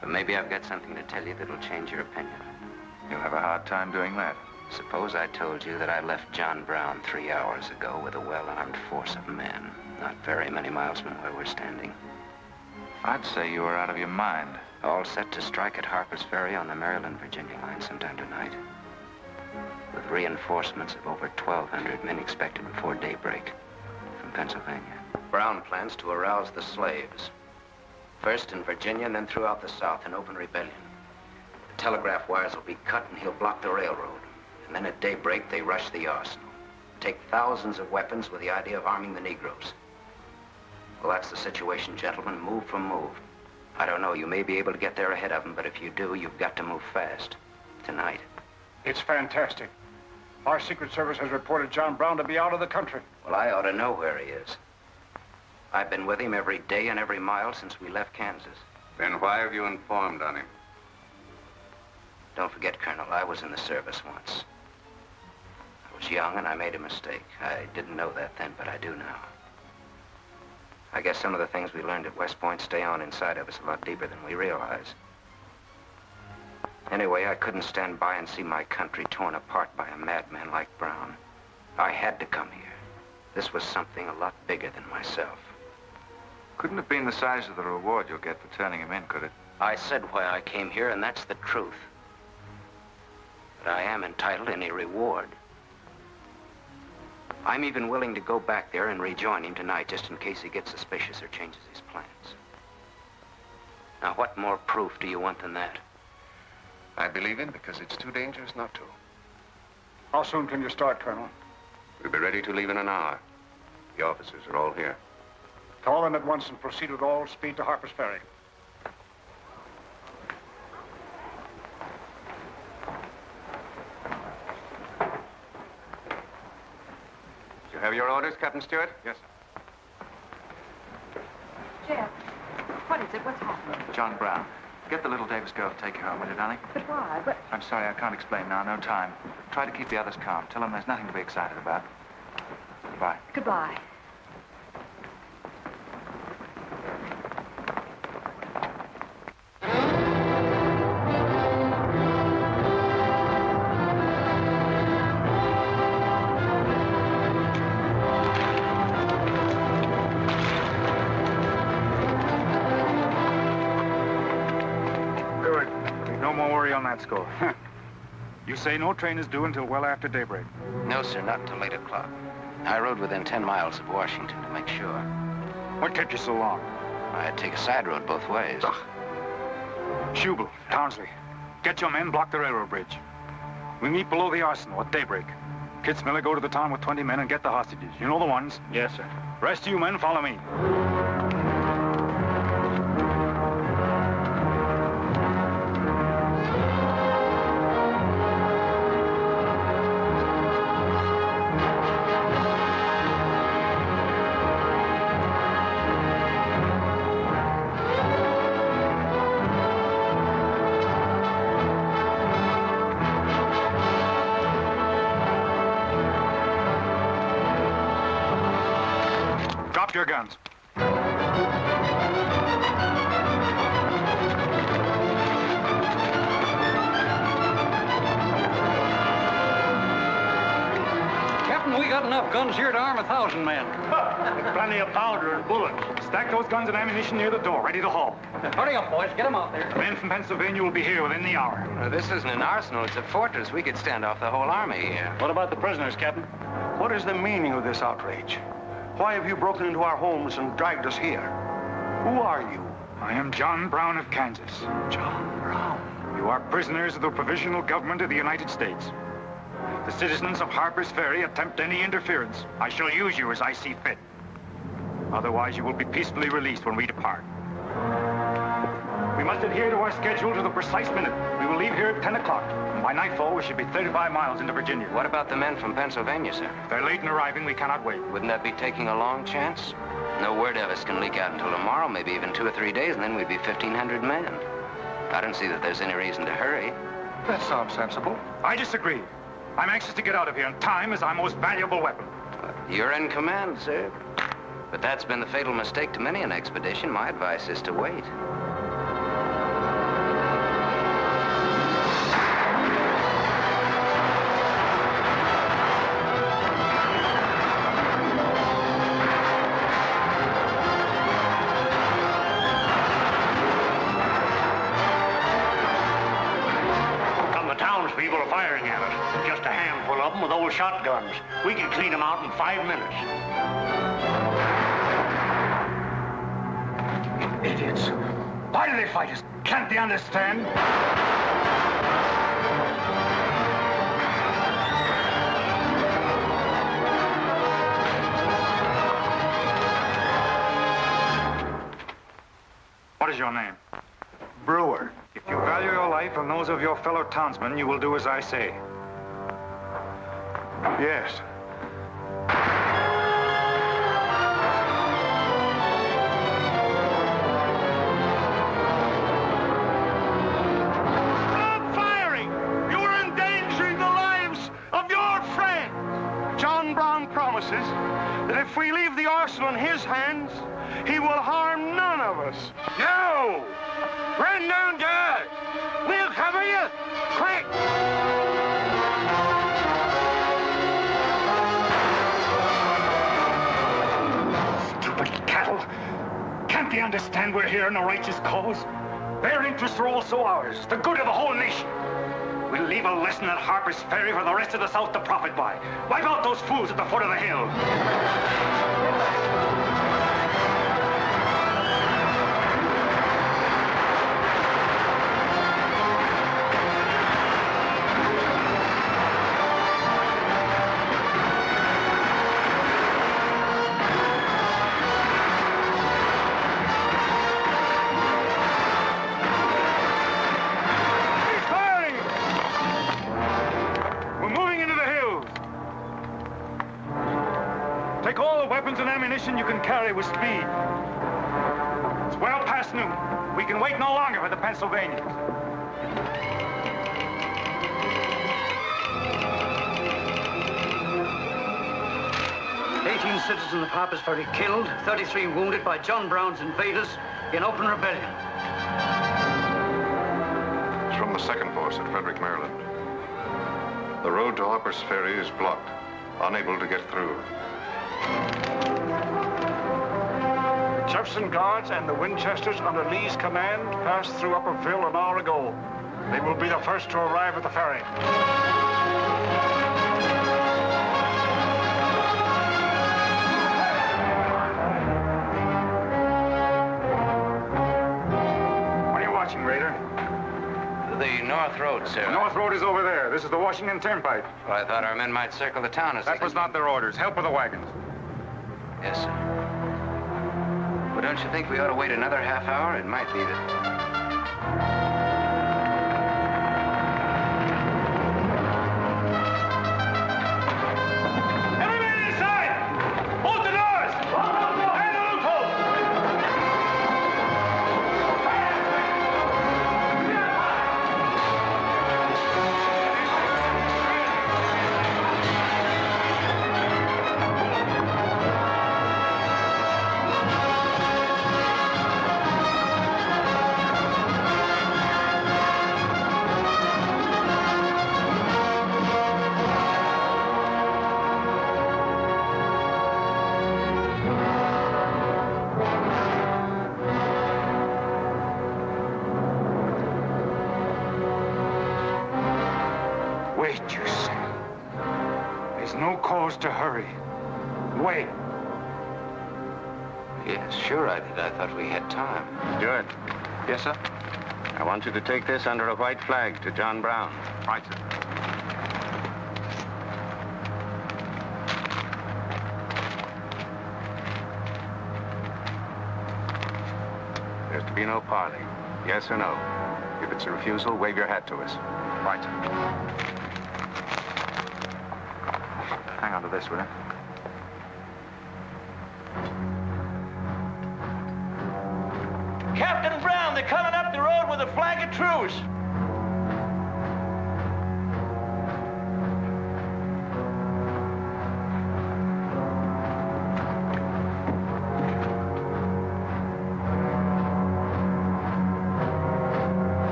But maybe I've got something to tell you that'll change your opinion. You'll have a hard time doing that. Suppose I told you that I left John Brown 3 hours ago with a well-armed force of men, not very many miles from where we're standing. I'd say you were out of your mind. All set to strike at Harper's Ferry on the Maryland-Virginia line sometime tonight. With reinforcements of over 1,200 men expected before daybreak from Pennsylvania. Brown plans to arouse the slaves. First in Virginia and then throughout the South in open rebellion. The telegraph wires will be cut and he'll block the railroad. And then at daybreak, they rush the arsenal. Take thousands of weapons with the idea of arming the Negroes. Well, that's the situation, gentlemen, move for move. I don't know, you may be able to get there ahead of them, but if you do, you've got to move fast. Tonight. It's fantastic. Our Secret Service has reported John Brown to be out of the country. Well, I ought to know where he is. I've been with him every day and every mile since we left Kansas. Then why have you informed on him? Don't forget, Colonel, I was in the service once. I was young and I made a mistake. I didn't know that then, but I do now. I guess some of the things we learned at West Point stay on inside of us a lot deeper than we realize. Anyway, I couldn't stand by and see my country torn apart by a madman like Brown. I had to come here. This was something a lot bigger than myself. Couldn't have been the size of the reward you'll get for turning him in, could it? I said why I came here, and that's the truth. But I am entitled to any reward. I'm even willing to go back there and rejoin him tonight, just in case he gets suspicious or changes his plans. Now, what more proof do you want than that? I believe him because it's too dangerous not to. How soon can you start, Colonel? We'll be ready to leave in an hour. The officers are all here. Call them at once and proceed with all speed to Harper's Ferry. You have your orders, Captain Stewart? Yes, sir. Jeff, what is it? What's happening? John Brown. Get the little Davis girl to take you home, will you, darling? But why? But... I'm sorry, I can't explain now. No time. Try to keep the others calm. Tell them there's nothing to be excited about. Goodbye. Goodbye. Score. You say no train is due until well after daybreak? No, sir, not until 8 o'clock. I rode within 10 miles of Washington to make sure. What kept you so long? I had to take a side road both ways. Schubel, Townsley, get your men, block the railroad bridge. We meet below the arsenal at daybreak. Kitzmiller, go to the town with 20 men and get the hostages. You know the ones? Yes, sir. Rest of you men, follow me. Your guns. Captain, we got enough guns here to arm 1,000 men. Plenty of powder and bullets. Stack those guns and ammunition near the door, ready to haul. Hurry up, boys. Get them out there. The men from Pennsylvania will be here within the hour. This isn't an arsenal. It's a fortress. We could stand off the whole army here. What about the prisoners, Captain? What is the meaning of this outrage? Why have you broken into our homes and dragged us here? Who are you? I am John Brown of Kansas. John Brown? You are prisoners of the provisional government of the United States. If the citizens of Harper's Ferry attempt any interference, I shall use you as I see fit. Otherwise, you will be peacefully released when we depart. We must adhere to our schedule to the precise minute. We will leave here at 10 o'clock. And by nightfall, we should be 35 miles into Virginia. What about the men from Pennsylvania, sir? If they're late in arriving, we cannot wait. Wouldn't that be taking a long chance? No word of us can leak out until tomorrow, maybe even 2 or 3 days, and then we'd be 1,500 men. I don't see that there's any reason to hurry. That sounds sensible. I disagree. I'm anxious to get out of here, and time is our most valuable weapon. You're in command, sir. But that's been the fatal mistake to many an expedition. My advice is to wait. We can clean them out in 5 minutes. Idiots. Why do they fight us? Can't they understand? What is your name? Brewer. If you value your life and those of your fellow townsmen, you will do as I say. Yes. Stop firing! You are endangering the lives of your friends! John Brown promises that if we leave the arsenal in his hands, he will harm none of us. No! Run down to us! We'll cover you! Quick! Stupid cattle! Can't they understand we're here in a righteous cause? Their interests are also ours, the good of the whole nation. We'll leave a lesson at Harper's Ferry for the rest of the South to profit by. Wipe out those fools at the foot of the hill. And ammunition you can carry with speed. It's well past noon. We can wait no longer for the Pennsylvanians. 18 citizens of Harper's Ferry killed, 33 wounded by John Brown's invaders in open rebellion. It's from the 2nd Force at Frederick, Maryland. The road to Harper's Ferry is blocked, unable to get through. Jefferson Guards and the Winchesters under Lee's command passed through Upperville an hour ago. They will be the first to arrive at the ferry. What are you watching, Raider? The North Road, sir. The North Road is over there. This is the Washington Turnpike. Well, I thought our men might circle the town as That was not their orders. Help with the wagons. Yes, sir. But don't you think we ought to wait another half hour? It might be that... Everybody inside! Bolt the doors! And the loopholes! Wait, you say. There's no cause to hurry. Wait. Yes, sure I did. I thought we had time. Stewart, Yes, sir? I want you to take this under a white flag to John Brown. Right, sir. There's to be no parley. Yes or no? If it's a refusal, wave your hat to us. Right, sir. Hang on to this, will you? Captain Brown, they're coming up the road with a flag of truce.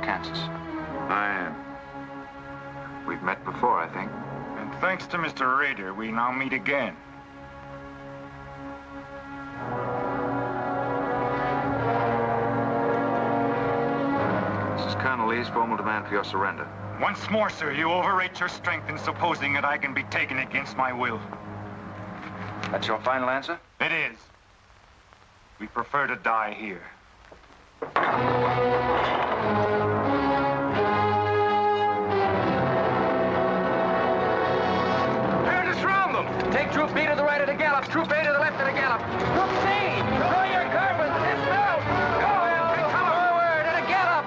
Kansas. I am. We've met before, I think. And thanks to Mr. Rader, we now meet again. This is Colonel Lee's formal demand for your surrender. Once more, sir, you overrate your strength in supposing that I can be taken against my will. That's your final answer? It is. We prefer to die here. Take Troop B to the right of the gallop. Troop A to the left of the gallop. Troop C, throw your carbons. Dismount. Go, Hale. Come forward at a gallop.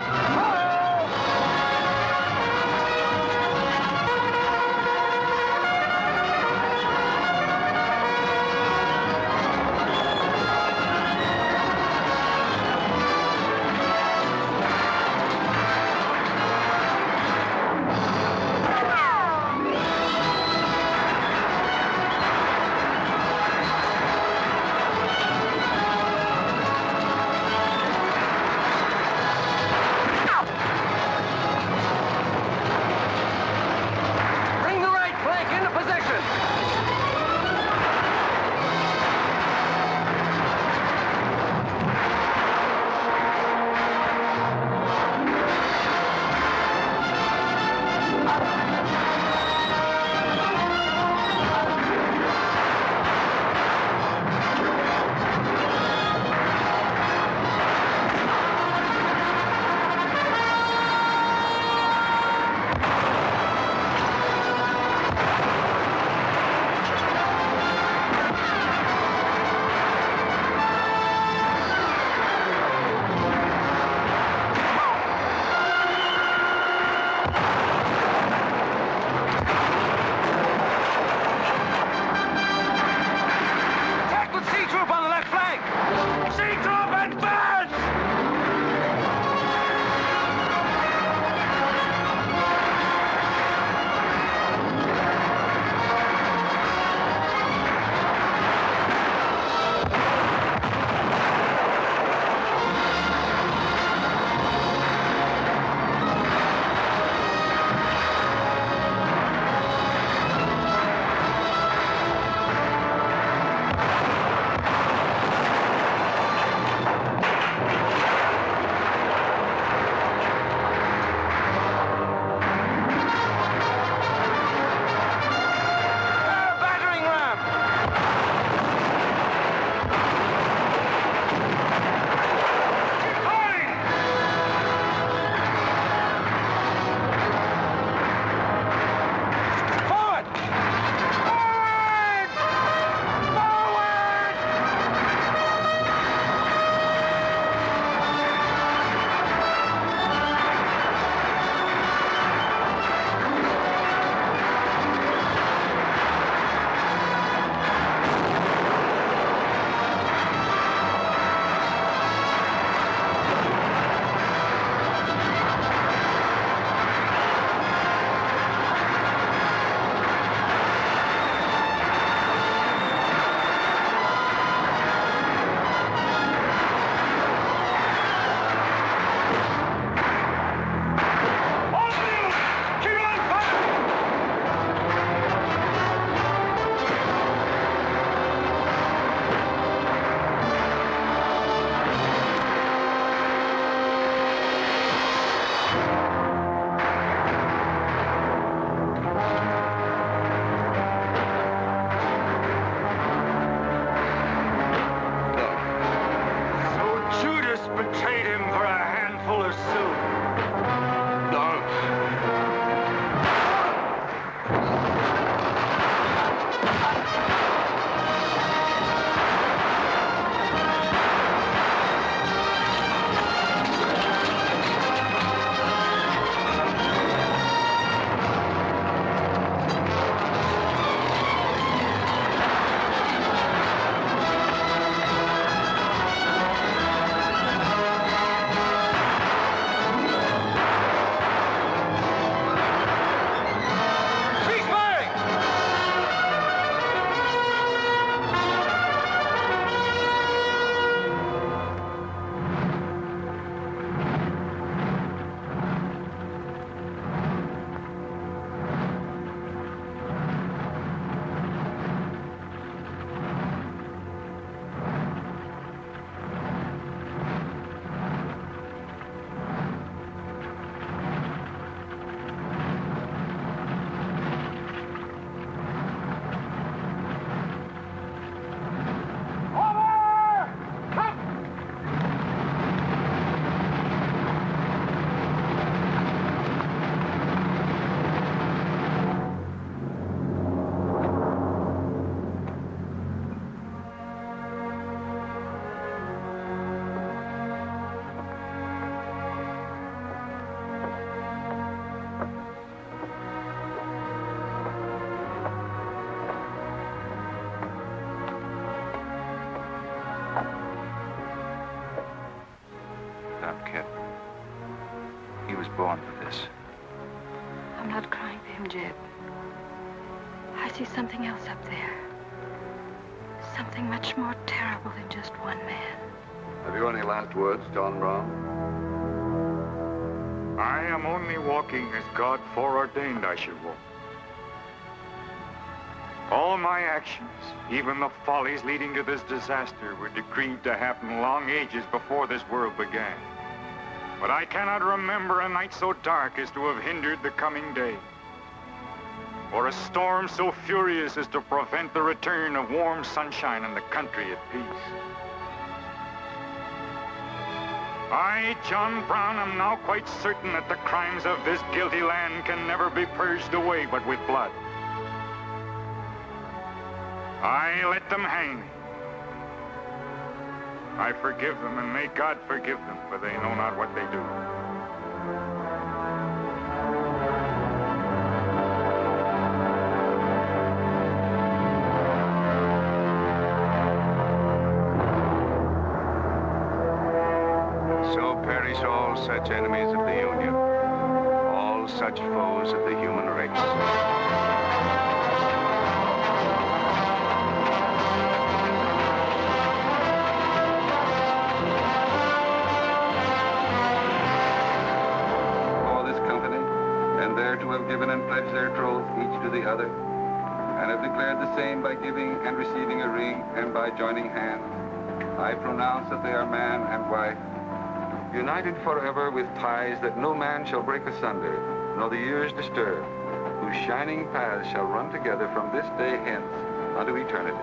up, kid. He was born for this. I'm not crying for him, Jeb. I see something else up there. Something much more terrible than just one man. Have you any last words, John Brown? I am only walking as God foreordained I should walk. All my actions, even the follies leading to this disaster, were decreed to happen long ages before this world began. But I cannot remember a night so dark as to have hindered the coming day, or a storm so furious as to prevent the return of warm sunshine and the country at peace. I, John Brown, am now quite certain that the crimes of this guilty land can never be purged away but with blood. I let them hang me. I forgive them, and may God forgive them, for they know not what they do. So perish all such enemies of the Union, all such foes of the human race. To have given and pledged their troth each to the other, and have declared the same by giving and receiving a ring and by joining hands, I pronounce that they are man and wife, united forever with ties that no man shall break asunder, nor the years disturb, whose shining paths shall run together from this day hence unto eternity.